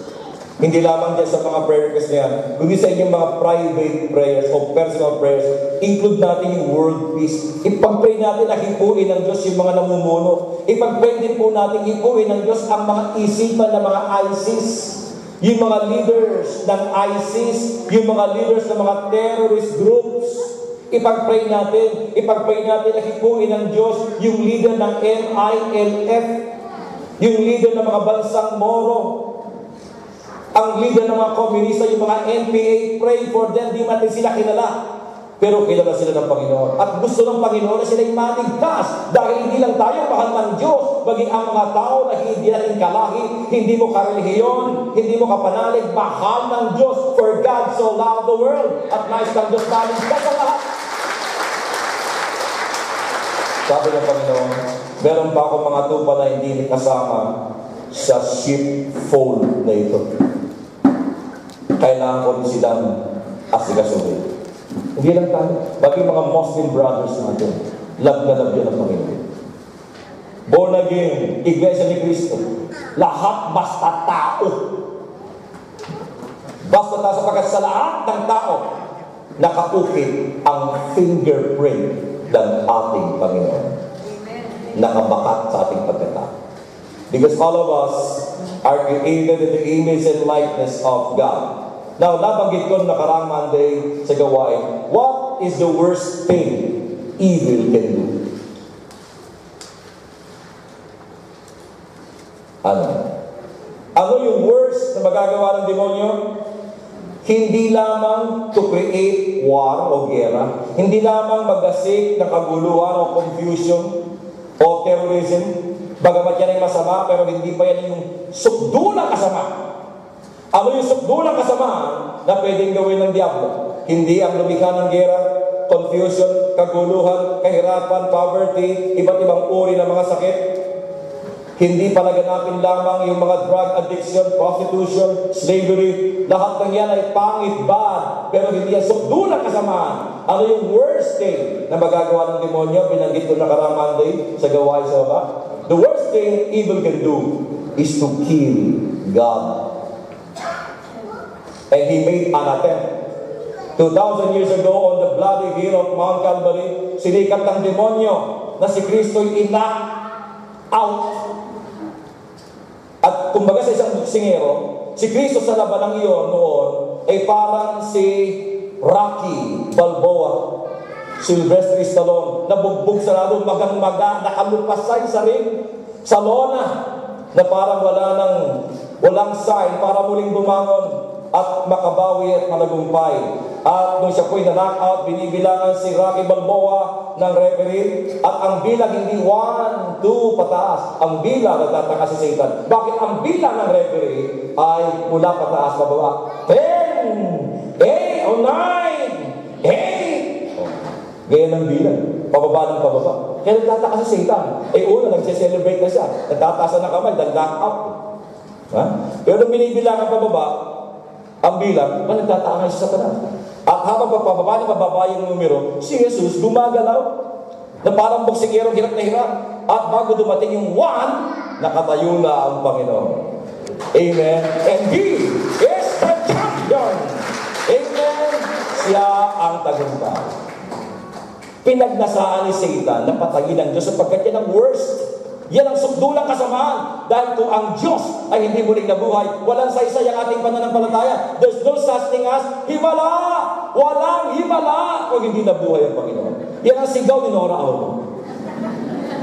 Speaker 2: Hindi lamang dyan sa mga prayer requests na yan, kundi sa inyong mga private prayers o personal prayers, include natin yung world peace. Ipag-pray natin na hipuin ng Diyos yung mga namumuno. Ipag-pray din po natin hipuin ng Diyos ang mga isipan ng mga ISIS, yung mga leaders ng ISIS, yung mga leaders ng mga terrorist groups. Ipag-pray natin na hipuin ng Diyos yung leader ng MILF, yung leader ng mga bansang Moro, ang leader ng mga komunista, yung mga NPA. Pray for them. Di natin sila kilala, pero kilala sila ng Panginoon. At gusto ng Panginoon na sila'y maligtas, dahil hindi lang tayo mahal ng Diyos, baging ang mga tao na hindi natin kalahi, hindi mo karelihiyon, hindi mo kapanalig, mahal ng Diyos. For God so loved the world, at nais ng Diyos maligtas ang lahat. Sabi ng Panginoon, meron pa ako mga tupa na hindi kasama sa sheepfold na ito. Kailangan ko rin silang asikasuhin. Hindi lang tayo. Bagay mga Muslim brothers natin, love na love yun ang Panginoon. Born again, Iglesia ni Cristo. Lahat basta tao. Basta tayo sapagkat sa lahat ng tao, nakaukit ang fingerprint ng ating Panginoon. Nakabakat sa ating pagkatao. Because all of us are created in the image and likeness of God. Now, nabanggit ko nakaraang Monday sa gawain, what is the worst thing evil can do? Ano yung worst na magagawa ng demonyo? Hindi lamang to create war o gera, hindi lamang magasik ng kaguluhan o confusion o terrorism, bagamat yan ay masama, pero hindi pa yan yung sukdulang kasama. Ano yung sukdulang kasama na pwedeng gawin ng diablo? Hindi ang lumikha ng gera, confusion, kaguluhan, kahirapan, poverty, iba't ibang uri ng mga sakit. Hindi palaganapin lamang yung mga drug addiction, prostitution, slavery. Lahat ng yan ay pangit, bad, pero hindi yan sukdulang kasamaan. Ano yung worst thing na magagawa ng demonyo? Binanggit ko nakaraang Monday sa gawain sa baba. The worst thing evil can do is to kill God. And he made an attempt. 2,000 years ago on the bloody hill of Mount Calvary, sinikat ng demonyo na si Kristo'y inak out. At kumbaga sa isang singero, si Kristo sa labanang iyon noon ay parang si Rocky Balboa, Sylvester Stallone, nabugbog sarado, magang-maga, nakalupasay sa ring, sa lona, na parang walang sign para muling bumangon at makabawi at malagumpay. At nung siya po'y na-knock-out, binibilangan si Rocky Balboa ng referee, at ang bilang hindi 1, 2, pataas. Ang bilang, nagtataka si Satan. Bakit ang bilang ng referee ay mula pataas, pababa? 10, 8, o 9, 8. Ganyan ang bilang. Pababa ng pababa. Kaya nagtataka si Satan. Una, nagse-celebrate na siya. Nagtatasa na kamay, nag-knock-out. Pero nung binibilangan pababa, ang bilang, nagtataka siya sa Satanas. At habang pababa na pababa yung numero, si Jesus gumagalaw na parang boksikero, hirap na hirap. At bago dumating yung 1, nakatayo na ang Panginoon. Amen. And He is the champion. Amen. siya ang tagumpay. Pinagnasaan ni Satan na patayin ang Diyos sapagkat yan ang worst. Yan ang sukdulang kasamaan. Dahil kung ang Diyos ay hindi muling nabuhay, walang saysay ang ating pananampalataya. There's no such thing as himala. Walang himala kung hindi nabuhay ang Panginoon. Yan ang sigaw ni Nora Auto.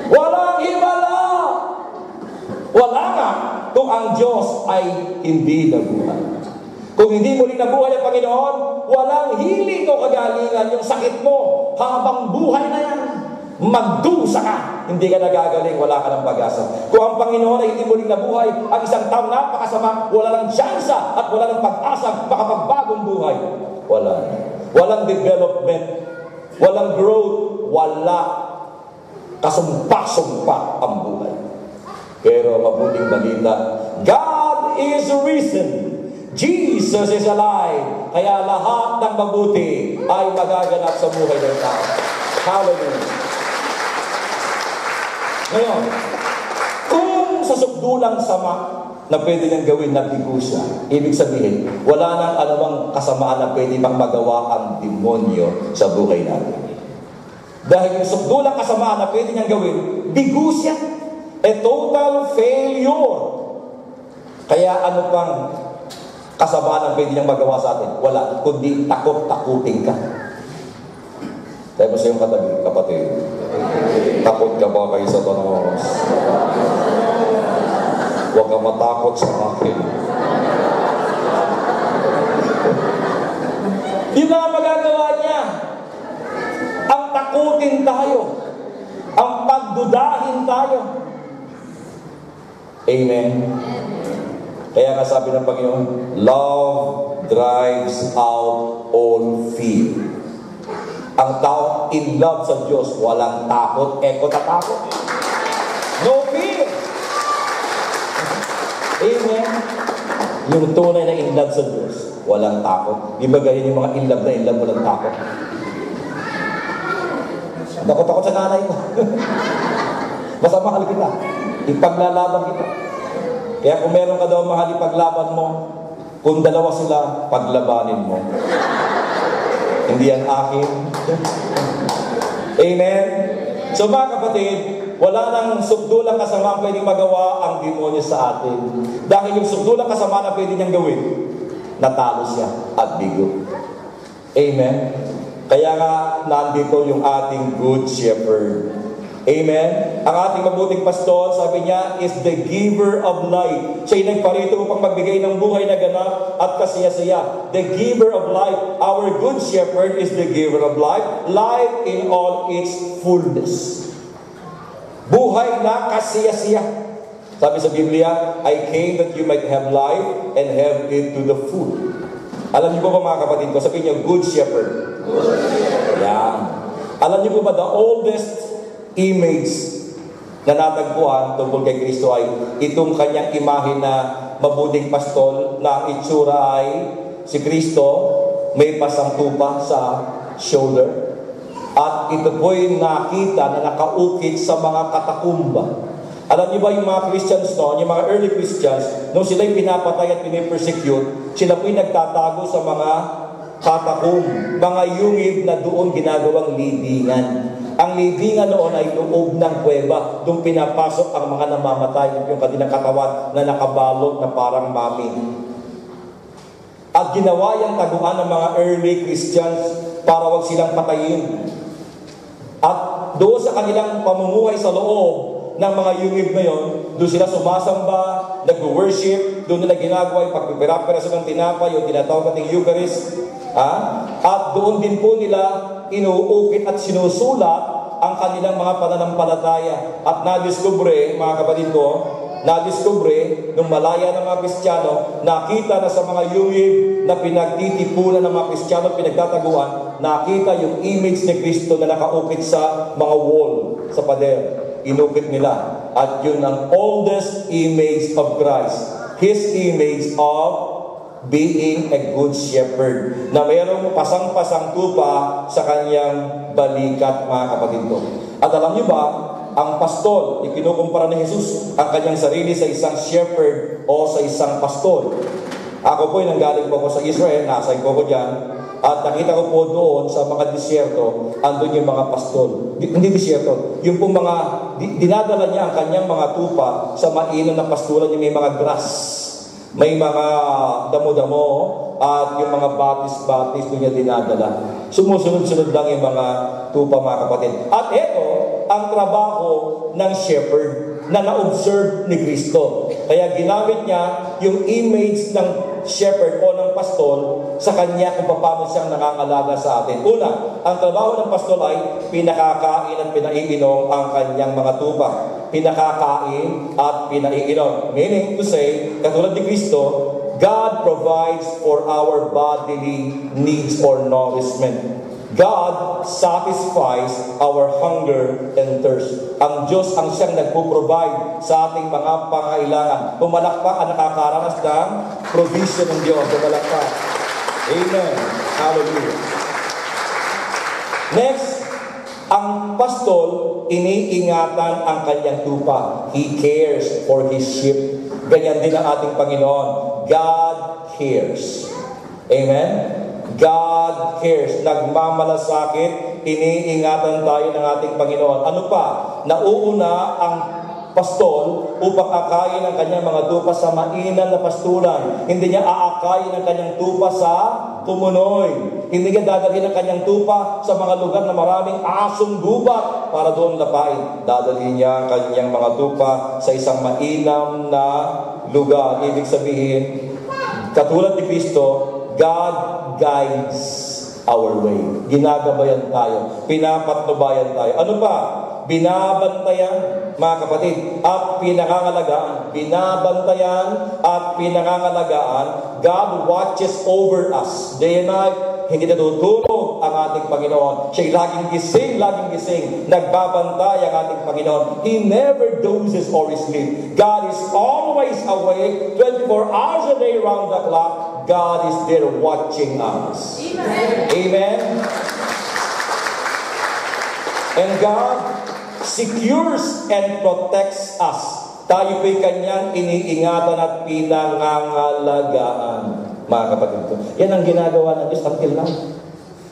Speaker 2: Walang himala. Wala nga kung ang Diyos ay hindi nabuhay. Kung hindi muling nabuhay ang Panginoon, walang hiling o kagalingan yung sakit mo habang buhay na yan. Magdusa ka, hindi ka nagagaling, wala ka ng pag-asa. Kung ang Panginoon ay hindi muling nabuhay, ang isang taong napakasama, wala ng tsansa at wala ng pag-asa, makapagbagong buhay. Wala. Walang development, walang growth, wala. Kasumpa-sumpa ang buhay. Pero mabuting balita, God is risen. Jesus is alive. Kaya lahat ng mabuti ay magaganap sa buhay ng tao. Hallelujah. Ngayon, kung sa sukdulang sama na pwede niyang gawin na bigo siya, ibig sabihin, wala nang anumang kasamaan na pwede pang magawa ang demonyo sa buhay natin. Dahil yung sukdulang kasamaan na pwede niyang gawin, bigo siya. A total failure. Kaya ano pang kasamaan ang pwede niyang magawa sa atin? Wala, kundi takot-takutin ka. Tayo mo sa iyong katabi, kapatid. Takot ka ba kay Satanas? Huwag ka matakot sa akin. Di ba magagawa niya? Ang takutin tayo. Ang pagdudahin tayo. Amen. Kaya nga sabi ng Panginoon, love drives out all fear. Ang tao in love sa Diyos, walang takot, tatakot. No fear. Amen. Yung tunay na in love sa Diyos, walang takot. Di ba ganyan yung mga in love na in love, walang takot? Takot-takot sa nanay mo. Basta mahal kita. Ipaglalaban kita. Kaya kung meron ka daw mahal, ipaglaban mo. Kung dalawa sila, paglabanin mo. Hindi yan akin. Amen? So mga kapatid, wala nang sukdulang kasama ang pwedeng magawa ang demonyo sa atin. Dahil yung sukdulang kasama na pwede niyang gawin, natalo siya at bigo. Amen? Kaya nga, nandito yung ating Good Shepherd. Amen? Ang ating mabuting pastor, sabi niya, is the giver of life. Siya'y nagparito upang magbigay ng buhay na ganap at kasaya-saya. The giver of life. Our good shepherd is the giver of life. Life in all its fullness. Buhay na kasaya-saya. Sabi sa Biblia, I came that you might have life and have it to the full. Alam niyo ba mga kapatid ko, sabihin niyo, good shepherd. Yan. Alam niyo ba the oldest image na natagpuan tungkol kay Kristo ay itong kanyang imahe na mabuting pastol na itsura ay si Kristo may pasang tupa sa shoulder at ito po'y nakita na nakaukit sa mga katakumba. Alam niyo ba yung mga Christians noon, yung mga early Christians, nung sila'y pinapatay at pinipersecute, sila po'y nagtatago sa mga katakum, mga yungib na doon ginagawang libingan. Ang libingan noon ay loob ng kuweba. Doon pinapasok ang mga namamatay, yung kanilang katawan na nakabalot na parang mami. At ginawa yung taguan ng mga early Christians para wag silang patayin. At doon sa kanilang pamumuhay sa loob ng mga yungib na yon, doon sila sumasamba, nag-worship, doon nila ginagawa yung pagpipirapiraso ng tinapay, yung tinatawag nating Eucharist. At doon din po nila inuukit at sinusulat ang kanilang mga pananampalataya. At nadiskubre, mga kapatid ko, nung malaya ng mga Kristiyano, nakita na sa mga yungib na pinagtitipunan ng mga Kristiyano, pinagtataguan, nakita yung image ni Kristo na nakaukit sa mga wall, sa pader. Inukit nila. At yun ang oldest image of Christ. His image of being a good shepherd, na mayroong pasang-pasang tupa sa kanyang balikat, mga kapatid ko. At alam niyo ba, ang pastol, ikinukumpara ni Jesus ang kanyang sarili sa isang shepherd o sa isang pastol. Ako po'y nanggaling po ako sa Israel, nasa ko dyan, At nakita ko po doon sa mga disyerto, andun yung mga pastol. Hindi disyerto, yung pong mga, dinadala niya ang kanyang mga tupa sa mainom na pastulan niya, may mga grass, may mga damo-damo, at yung mga batis-batis doon niya dinadala. Sumusunod-sunod lang yung mga tupa, mga kapatid. At ito, ang trabaho ng shepherd na na-observe ni Kristo. Kaya ginamit niya yung image ng shepherd o ng pastol sa kanya kung paano siyang nakakalaga sa atin. Una, ang trabaho ng pastol ay pinakakain at pinaiinom ang kanyang mga tupa. Pinakakain at pinaiinom. Meaning to say, katulad ni Kristo, God provides for our bodily needs or nourishment. God satisfies our hunger and thirst. Ang Diyos ang siyang nagpo-provide sa ating mga pangailangan. Pumalakpak ang nakakaranas ng provision ng Diyos. Pumalakpak. Amen. Hallelujah. Next, ang pastol, iniingatan ang kanyang tupa. He cares for His sheep. Ganyan din ang ating Panginoon. God cares. Amen? God cares. Nagmamalasakit, iniingatan tayo ng ating Panginoon. Ano pa? Nauuna ang pastol upang akayin ang kanyang mga tupa sa mainam na pastulan. Hindi niya aakayin ang kanyang tupa sa tumunoy. Hindi niya dadalhin ang kanyang tupa sa mga lugar na maraming asong gubat para doon lapain. Dadalhin niya ang kanyang mga tupa sa isang mainam na lugar. Ibig sabihin, katulad ni Kristo, God guides our way. Ginagabayan tayo. Pinapatnubayan tayo. Ano pa? Binabantayan, mga kapatid, at pinangangalagaan. Binabantayan at pinangangalagaan. God watches over us. Day and night, hindi natutulog ang ating Panginoon. Siya'y laging gising. Nagbabantay ang ating Panginoon. He never dozes or sleeps. God is always awake, 24 hours a day round the clock. God is there watching us. Amen. Amen. And God secures and protects us. Tayo po'y kanyang iniingatan at pinangangalagaan. Mga kapatid ko, yan ang ginagawa ng Diyos until now.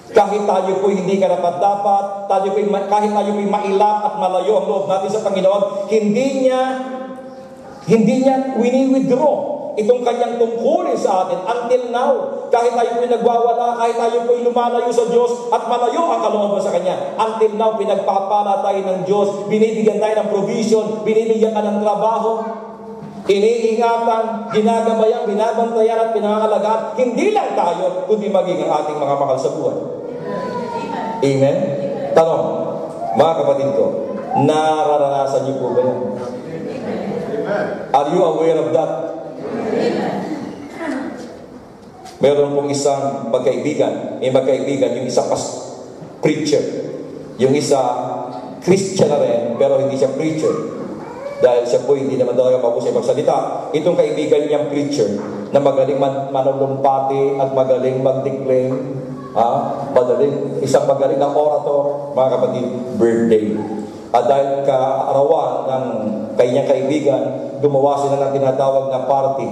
Speaker 2: Kahit tayo po'y hindi karapat-dapat, kahit tayo po'y mailap at malayo ang loob natin sa Panginoon, hindi niya wini-withdraw itong kanyang tungkulin sa atin until now. Kahit tayo po'y nagwawala, kahit tayo po'y lumalayo sa Diyos at malayo ang kalooban sa Kanya, until now, pinagpapala tayo ng Diyos, binibigyan tayo ng provision, binibigyan ka ng trabaho, iniingatan, ginagabayan, binabantayan at pinangangalagaan, hindi lang tayo, kundi maging ang ating mga mahal sa buhay. Amen? Tanong, mga kapatid ko, nararanasan niyo po ba yan? Are you aware of that? Meron pong isang magkaibigan, yung isa preacher, yung isa Christian na rin, pero hindi siya preacher. Dahil siya po hindi naman talaga mabusay magsalita. Itong kaibigan niyang preacher, na magaling manulumpati at magaling mag-declaim, isang magaling na orator, mga kapatid, birthday. At dahil kaarawan ng kanyang kaibigan, gumawa sila ng tinatawag na party.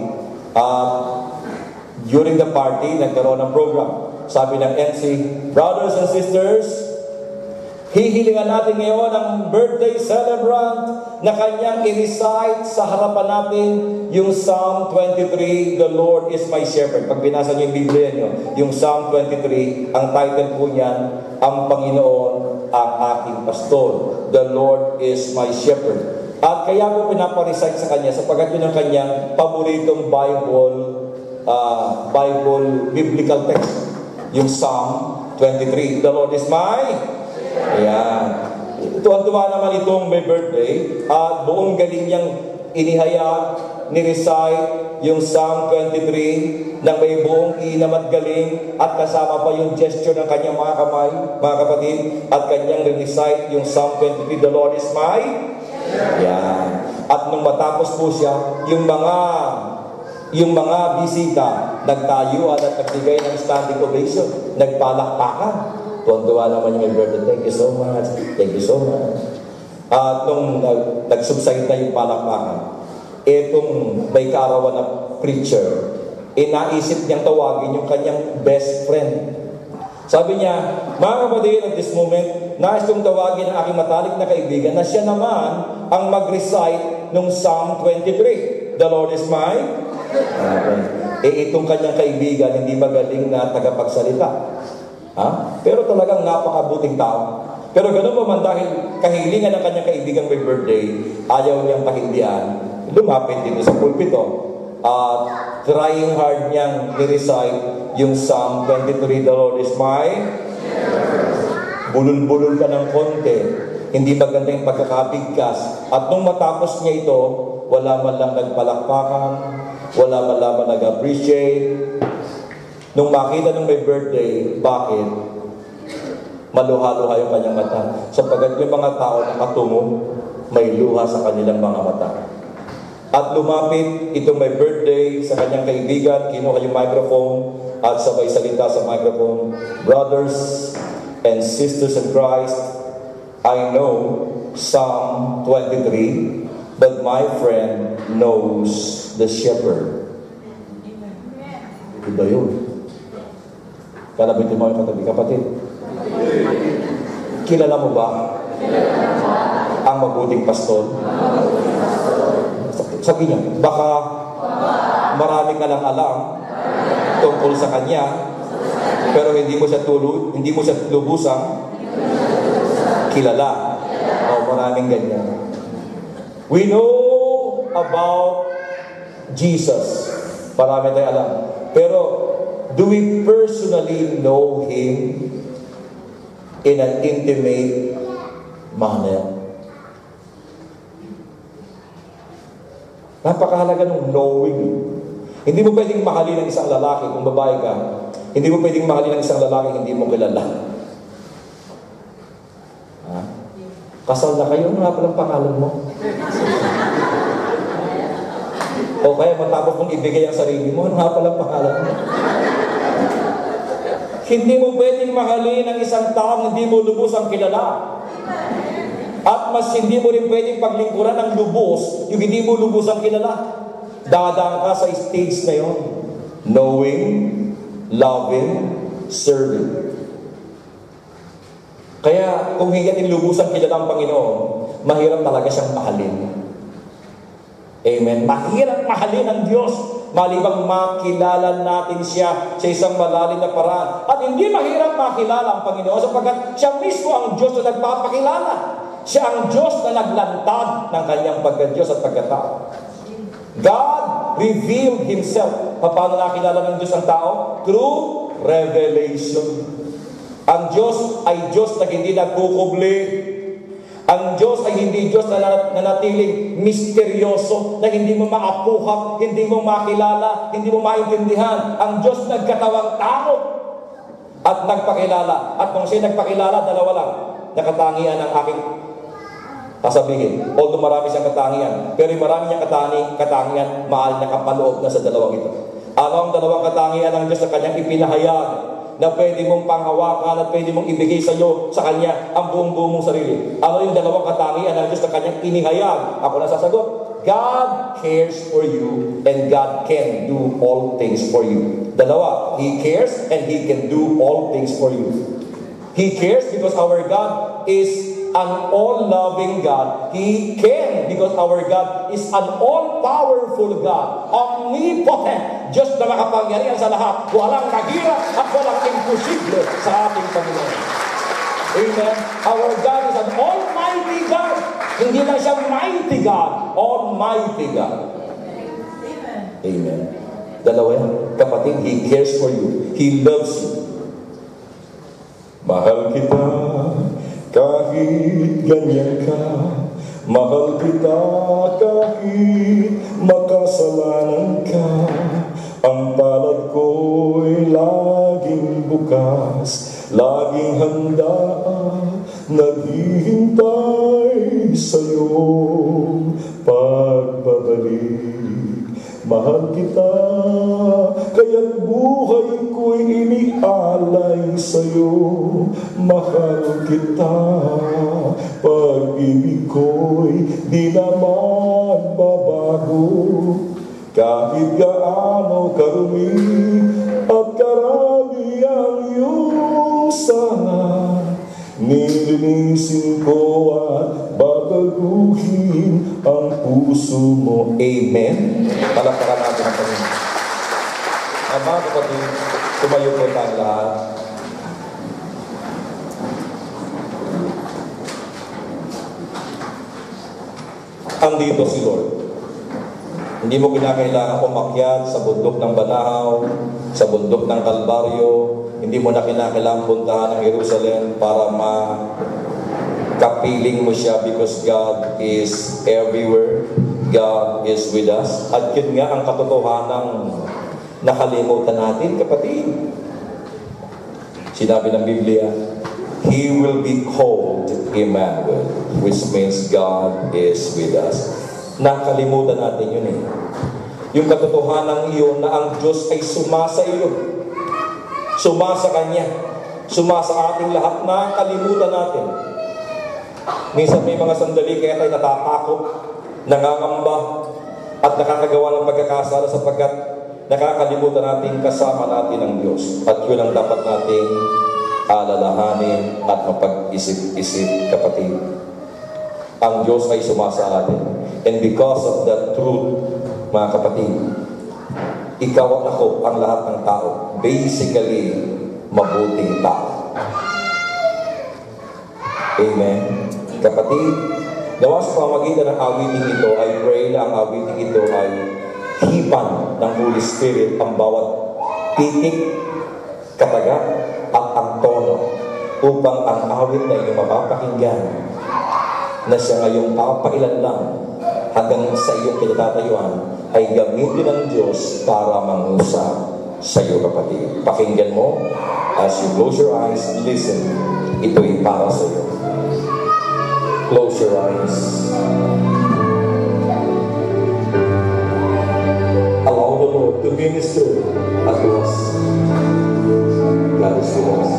Speaker 2: During the party, nagkaroon ng program. Sabi ng MC, brothers and sisters, hihilingan natin ngayon ang birthday celebrant na kanyang i-recite sa harapan natin yung Psalm 23, The Lord is my shepherd. Pag binasa niyo yung Biblia niyo, yung Psalm 23, ang title po niyan, ang Panginoon ang aking pastor. The Lord is my shepherd. At kaya po pinaparecite sa kanya sapagkat yun ang kanyang paboritong biblical text. Yung Psalm 23. The Lord is my... Ayan. Tuwan-tuwa naman itong may birthday at buong galing niyang inihaya, ni-recite yung Psalm 23 na may buong inam at galing at kasama pa yung gesture ng kanyang mga kamay, mga kapatid, at kanyang recite yung Psalm 23, The Lord is my... Ayan. At nung matapos po siya, yung mga bisita nagtayuan at nagbigay ng standing ovation, nagpalakpakan. Tuwan-tuwa naman yung birthday. Thank you so much. Thank you so much. At nung nagsubside na yung palakpakan, itong may kaarawan na preacher, naisip niyang tawagin yung kanyang best friend Sabi niya, mga kapatid, at this moment, nais kong tawagin ang aking matalik na kaibigan na siya naman ang mag-recite ng Psalm 23. The Lord is my... itong kanyang kaibigan, hindi magaling na tagapagsalita. Pero talagang napakabuting tao. Pero ganun pa man, dahil kahilingan ng kanyang kaibigan may birthday, ayaw niyang pahindihan, lumapit dito sa pulpito. At trying hard niyang i-recite yung Psalm 23, The Lord is my... Bulol-bulol ka ng konti, hindi maganda yung pagkakabigkas. At nung matapos niya ito, wala man lang nagpalakpakan, wala man lang nag-appreciate. Nung makita nung may birthday, bakit? Maluha-luha yung kanyang mata. Sapagkat yung mga tao nakatungo, may luha sa kanilang mga mata. At lumapit itong may birthday sa kanyang kaibigan, kinuha yung microphone at sabay salita sa microphone, Brothers and sisters in Christ, I know Psalm 23, but my friend knows the shepherd. Iba yun. Kalabitin mo yung katabi, kapatid. Kilala mo ba ang mabuting pastor? Sabi niya, baka marami ka lang alam tungkol sa kanya, pero hindi mo siya lubusang kilala. Maraming ganyan. We know about Jesus. Marami tayo alam. Pero, do we personally know Him in an intimate manner? Napakahalaga ng knowing. Hindi mo pwedeng mahalin ng isang lalaki kung babae ka. Hindi mo pwedeng mahalin ng isang lalaki hindi mo kilala. Kasal na kayo, ano nga palang pangalan mo? O kaya matapos mong ibigay ang sarili mo, ano nga palang pangalan mo? Hindi mo pwedeng mahalin ng isang taong hindi mo lubusang kilala. At mas hindi mo rin pwedeng paglingkuran ng lubos yung hindi mo lubusang kilala. Dadaan ka sa stage na yun. Knowing, loving, serving. Kaya kung hindi natin lubusang kilala ang Panginoon, mahirap talaga siyang mahalin. Amen. Mahirap mahalin ang Diyos malibang makilala natin siya sa isang malalim na paraan. At hindi mahirap makilala ang Panginoon sapagkat siya mismo ang Diyos na nagpapakilala. Siya ang Diyos na naglantad ng kanyang pagka-Diyos at pagkatao. God revealed Himself. Paano nakilala ng Diyos ang tao? Through revelation. Ang Diyos ay Diyos na hindi nagkukubli. Ang Diyos ay hindi Diyos na nanatiling misteryoso, na hindi mo maapuhap, hindi mo makilala, hindi mo maintindihan. Ang Diyos nagkatawang tao at nagpakilala. At kung siya nagpakilala, dalawa lang. Nakatangian ang aking sasabihin. Although marami siyang katangian, pero yung marami niyang katangian, mahal na kapaloob na sa dalawang ito. Ano ang dalawang katangian ng Diyos na kanyang ipinahayag na pwede mong panghawakan at pwede mong ibigay sa iyo, sa Kanya, ang buong-buong mong sarili? Ano yung dalawang katangian ng Diyos na kanyang inihayag? Ako na sasagot. God cares for you and God can do all things for you. Dalawa, He cares and He can do all things for you. He cares because our God is an all-loving God. He can because our God is an all-powerful God. Omnipotent. Diyos na makapangyarihan sa lahat. Walang mahirap at walang imposible sa ating Panginoon. Amen. Our God is an almighty God. Hindi lang siya mighty God. Almighty God. Amen. Dalawa yan. Kapatid, He cares for you. He loves you. Mahal kita kahit ganyan ka. Mahal kita kahit makasalanan ka. Ang palad ko'y laging bukas, laging handa, naghihintay sa'yo pagbabalik. Mahal kita, kaya't buhay ko'y inialay sa'yo. Mahal kita, pag-ibig ko'y di naman babago. Kahit gaano karumi at karami ang iyong sana nilinisin ko at babaguhin ang puso mo. Amen. Palakpakan natin ang Panginoon. Mga kapatid, tumayo po tayong lahat. Andito si Lord. Hindi mo kinakailangan umakyat sa bundok ng Banahaw, sa bundok ng Kalbaryo. Hindi mo na kinakailangan puntahan ng Jerusalem para makapiling mo siya, because God is everywhere. God is with us. At yun nga ang katotohanang nakalimutan natin, kapatid. Sinabi ng Biblia, He will be called Emmanuel, which means God is with us. Nakalimutan natin yun eh. Yung katotohanan iyon na ang Diyos ay sumasa iyo. Sumasa Kanya. Sumasa ating lahat. Nakalimutan natin. Minsan may mga sandali kaya tayo natatakot, nangangamba, at nakakagawa ng pagkakasala sapagkat nakakalimutan natin kasama natin ang Diyos. At yun ang dapat nating alalahanin at mapag-isip-isip, kapatid. Ang Diyos ay sumasa atin. And because of that truth, mga kapatid, ikaw at ako, ang lahat ng tao, basically, mabuting tao. Amen. Kapatid, nawa sa pamagitan ng awiting ito, I pray na ang awiting ito ay hipan ng Holy Spirit ang bawat titik, kataga, at ang tono, upang ang awit na inyong mapapakinggan na siya ngayong papailan lang hanggang sa iyong kinatatayuan ay gamitin ng Diyos para mangusap sa iyo, kapatid. Pakinggan mo, as you close your eyes, listen. Ito'y para sa iyo. Close your eyes. Allow the Lord to minister at us. God is with us.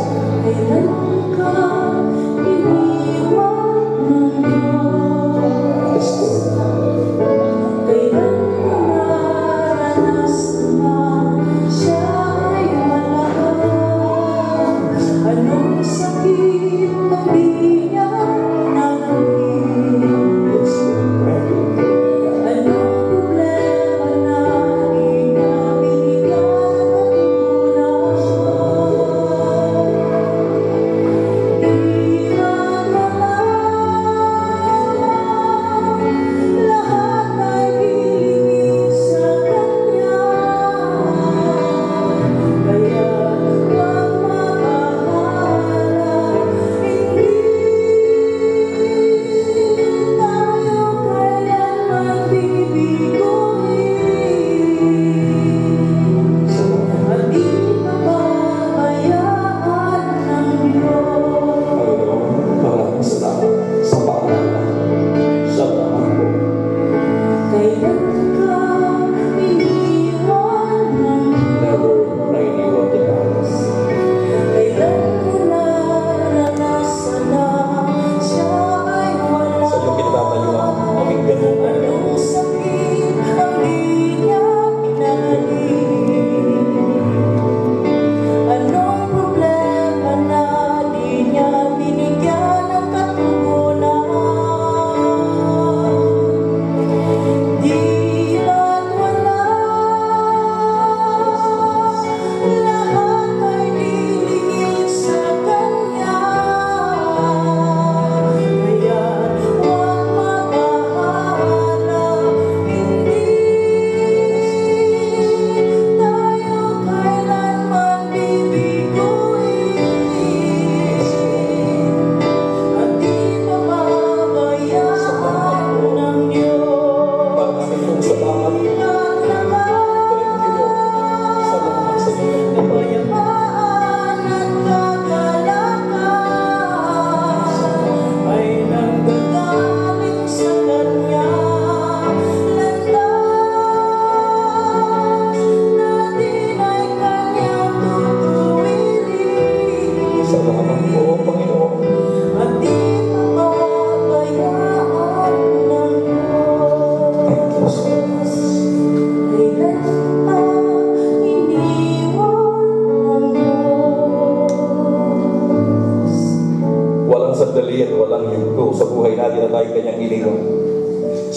Speaker 2: Yes, Lord.
Speaker 3: Anong sakit ang di niya nalamin?
Speaker 2: Yes, Lord.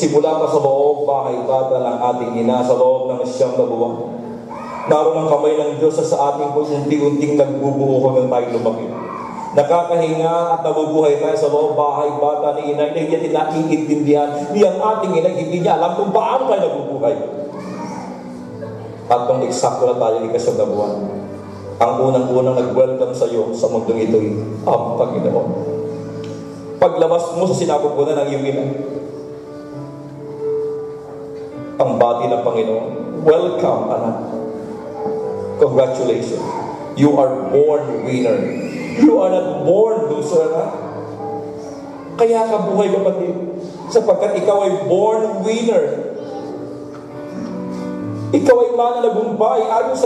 Speaker 2: simula pa sa loob, bahay bata ng ating ina sa loob ng 9 na buwan. Naroon ang kamay ng Diyos sa ating unti-unting nagbubuo hanggang tayo lumaki. Nakakahinga at nabubuhay tayo sa loob, bahay bata ni ina, hindi natin naiintindihan. Ni ang ating ina, hindi niya alam kung paano tayo nabubuhay. At nung eksakto na tayo 9 na buwan, ang unang-unang nag-welcome sa iyo sa mundong ito'y ang Panginoon. Paglabas mo sa sinapupunan ng iyong ina, ang bati ng Panginoon, welcome, anak. Congratulations. You are born winner. You are not born loser, anak. Kaya ka buhay, kapatid, sapagkat ikaw ay born winner. Ikaw ay mananagumpay ayon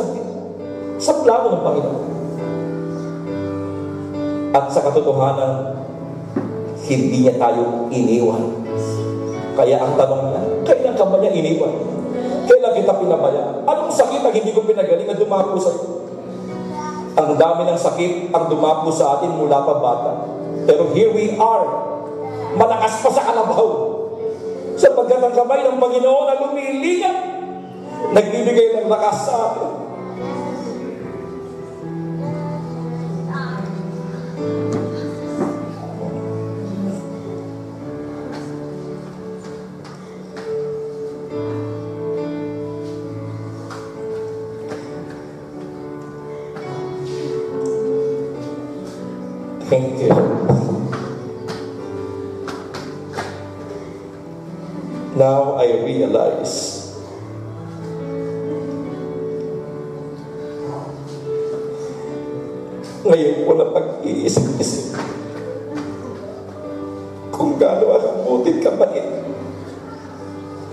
Speaker 2: sa plano ng Panginoon. At sa katotohanan, hindi niya tayo iniwan. Kaya ang tanong niya, kailan ka ba niya iniwan? Kailan kita pinabaya? Anong sakit ang hindi ko pinagaling na dumapo sa iyo? Ang dami ng sakit ang dumapo sa atin mula pa bata. Pero here we are, malakas pa sa kalabaw. Sapagkat ang kamay ng Panginoon ang lumiligat, nagbibigay ng lakas sa atin. Thank you. Now I realize ngayon ko na pag-iisip-isip kung gaano akong butit kapatid.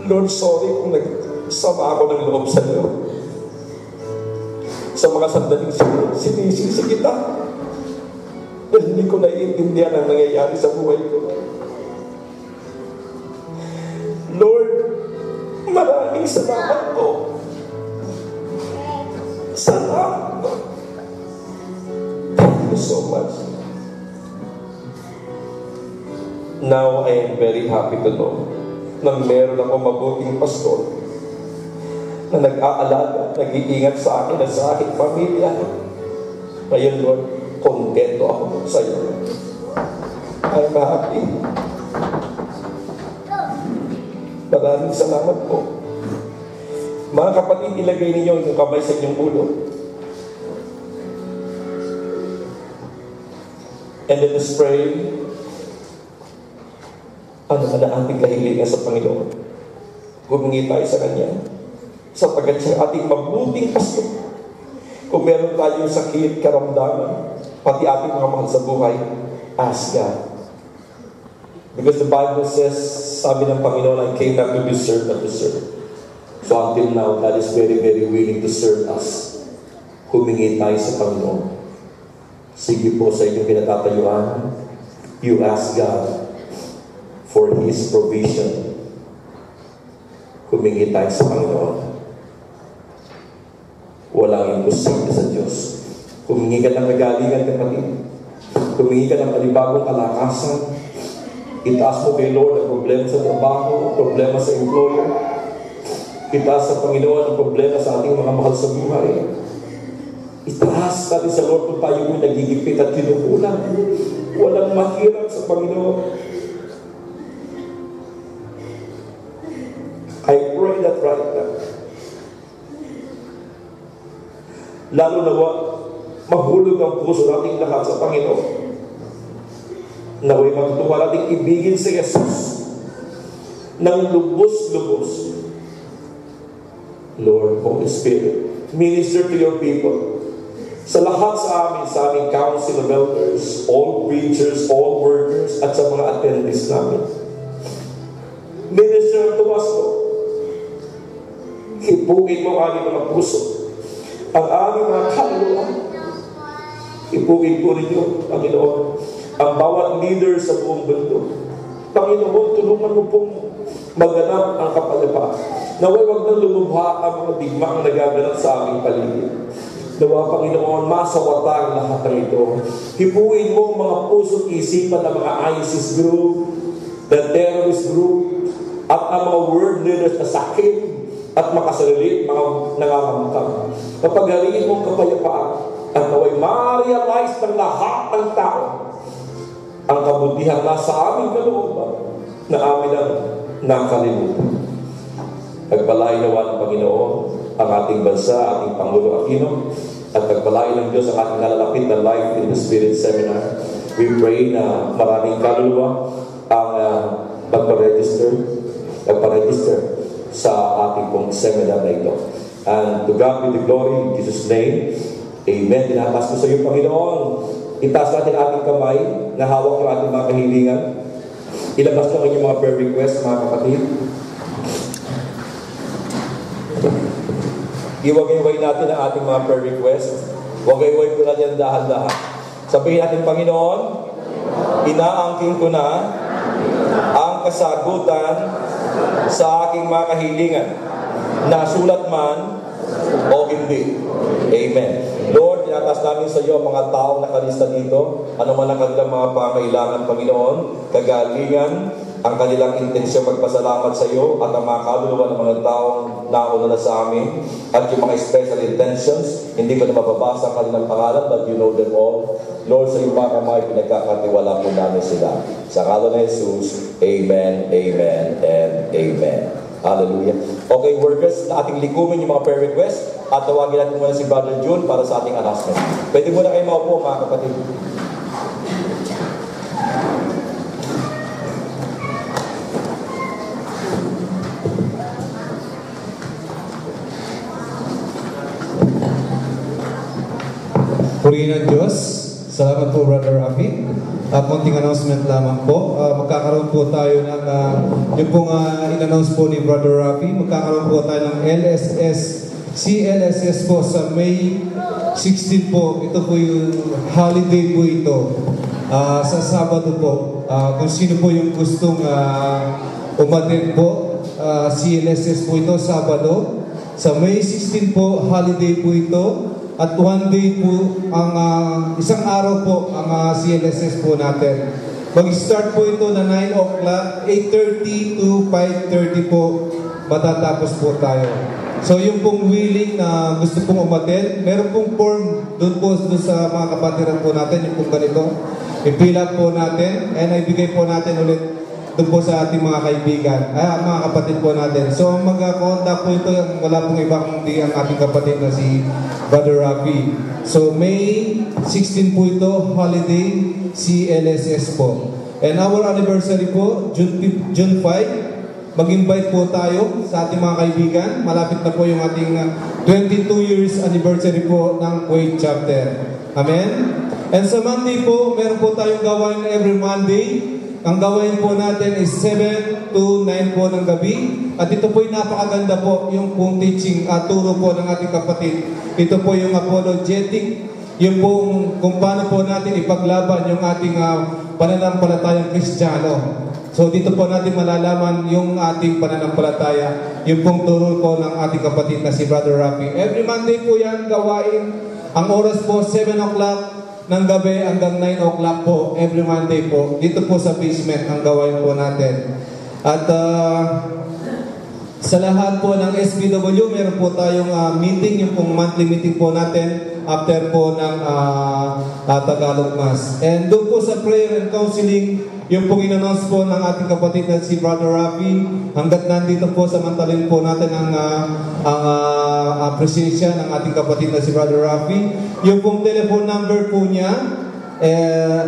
Speaker 2: Lord, sorry kung nagsama ako ng loob sa iyo. Sa mga sandaling sinisisi kita. Dahil hindi ko naiintindihan ang nangyayari sa buhay ko. Lord, maraming salamat po. Salamat po. Thank you so much. Now, I am very happy to know na meron ako mabuting pastor na nag-aalaga, nag-iingat sa akin at sa aking pamilya. Ngayon, Lord, kontento ako sa iyo. I'm happy. Maraming salamat po. Mga kapatid, ilagay ninyo yung kamay sa inyong ulo. And let us pray. Ano na ating kahilingan sa Panginoon? Humingi tayo sa Kanya. Sapagkat siya ating mabuting pastor. Kung meron tayong sakit, karamdaman, pati ating mga mahal sa buhay, ask God. Because the Bible says, sabi ng Panginoon, I came not to be served, but to serve. So until now, God is very, very willing to serve us. Humingi tayo sa Panginoon. Sige po sa inyong kinatatayuan, you ask God for His provision. Humingi tayo sa Panginoon. Walang imposible sa Diyos. Humingi ka ng nagalingan, kapatid. Humingi ka ng palibagong kalakasan. Itaas mo kay Lord ang problema sa trabaho, problema sa employer. Itaas sa Panginoon ang problema sa ating mga mahal sa buhay. Itaas natin sa Lord kung tayo mo'y nagigipit at kinukulang. Walang mahirap sa Panginoon. I pray that right now, lalo na mahulog ang puso nating lahat sa Panginoon. Naway matutuwa nating ibigin si Jesus ng lubos-lubos. Lord, Holy Spirit, minister to your people. Sa lahat sa aming council of elders, all preachers, all workers, at sa mga attendees namin. Minister to us, Lord. Hipugin mo ang aming mga puso, ang aming mga kaluluwa. Hipugin po ninyo, Panginoon, ang bawat leader sa buong mundo. Panginoon, tulungan mo pong maganap ang kapayapaan. Naway wag nang lumubha ang mga digmaang nagaganap sa aming paligid. Nawa, Panginoon, masawata ang lahat ng ito. Hipuin mo ang mga puso't isipan ng mga ISIS group, the terrorist group, at ang mga word leaders na sakit at makasalilit, mga nangangamtang. Kapagaliin mong kapayapaan at naway ma-realize ng lahat ng tao ang kabutihan na sa aming kalooban na amin ang nakalimutan. Pagpalain nawa ng Panginoon ang ating bansa, ating Pangulo Aquino, at pagpalain ng Diyos ang ating nalalapit na Life in the Spirit Seminar. We pray na maraming kaluluwa ang magpa-register sa ating pong seminar na ito. And to God be the glory in Jesus' name. Amen. Tinataas ko sa iyo, Panginoon. Itaas natin ating kamay na hawak ng ating mga kahilingan. Ilabas naman yung mga prayer request, mga kapatid. Iwagay-wagay natin ang ating mga prayer request. Wagay-wagay ko natin dahan-dahan. Sabihin natin, Panginoon, inaangking ko na ang kasagutan sa aking mga kahilingan, nasulat man o hindi. Amen. Lord, tinataas namin sa iyo ang mga taong nakalista dito, ano man ang kanilang mga pangailangan, Panginoon, kagalingan, ang kanilang intensyon magpasalamat sa iyo at ang mga kaluluwa ng mga taong nauna na sa amin at yung mga special intentions, hindi ko na mababasa ang kanilang pangalan, but you know them all. Lord, sa iyong mga kamay, pinagkakatiwala po namin sila. Sa ngalan ni Jesus, Amen, Amen, and Amen. Hallelujah. Okay, workers, na ating likumin yung mga prayer request at tawagin natin muna si Brother June para sa ating announcement. Pwede muna kayo maupo, mga kapatid.
Speaker 3: Purihin ng Diyos. Salamat po, Brother Rafi. Konting announcement lamang po. Magkakaroon po tayo ng, yung pong in-announce po ni Brother Rafi, magkakaroon po tayo ng CLSS po sa May 16 po. Ito po yung holiday po ito. Sa Sabado po. Kung sino po yung gustong umattend po, CLSS po ito, Sabado. Sa May 16 po, holiday po ito. At one day po, isang araw po ang CLSS po natin. Mag-start po ito na 9 o'clock, 8:30 to 5:30 po, matatapos po tayo. So yung pong willing na gusto pong umattend, meron pong form doon po sa mga kapatiran po natin, yung pong ganito. I-fill up po natin, and ibigay po natin ulit doon po sa ating mga kaibigan, mga kapatid po natin. So mag-contact po ito, wala pong iba kundi ang ating kapatid na si Brother Rafi. So May 16 po ito, holiday CLSS po. And our anniversary po, June 5, mag-invite po tayo sa ating mga kaibigan. Malapit na po yung ating 22 years anniversary po ng Kuwait chapter. Amen? And sa Monday po, meron po tayong gawain every Monday. Ang gawain po natin is 7 to 9 po ng gabi. At ito po yung napakaganda po, yung pong teaching at turo po ng ating kapatid. Ito po yung apologetic, yung pong kung paano po natin ipaglaban yung ating pananampalatayang Kristiyano. So dito po natin malalaman yung ating pananampalataya, yung pong turo po ng ating kapatid na si Brother Rafi. Every Monday po yan gawain. Ang oras po 7 o'clock ng gabi hanggang 9 o'clock po, every Monday po. Dito po sa basement ang gawain po natin. At sa lahat po ng SBW, meron po tayong meeting, yung pong monthly meeting po natin after po ng Tagalog Mass. And doon po sa prayer and counseling, yung pong in-announce po ng ating kapatid na si Brother Rafi, hanggat nandito po, samantalin po natin ang presensya ng ating kapatid na si Brother Rafi. Yung pong telephone number po niya,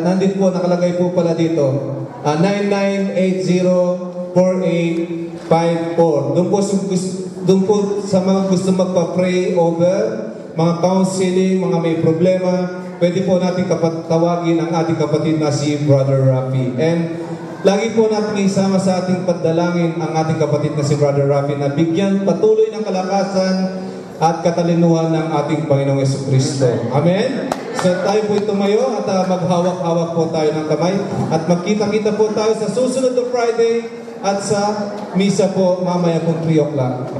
Speaker 3: nandito po, nakalagay po pala dito, 99804854. Doon po sa mga gusto magpa-pray over, mga counseling, mga may problema, pwede po natin tawagin ang ating kapatid na si Brother Rafi. And lagi po natin isama sa ating pagdalangin ang ating kapatid na si Brother Rafi na bigyan patuloy ng kalakasan at katalinuhan ng ating Panginoong Jesucristo. Amen? So tayo po tumayo at maghawak-hawak po tayo ng kamay at magkita-kita po tayo sa susunod na Friday at sa misa po mamaya pong 3 o'clock.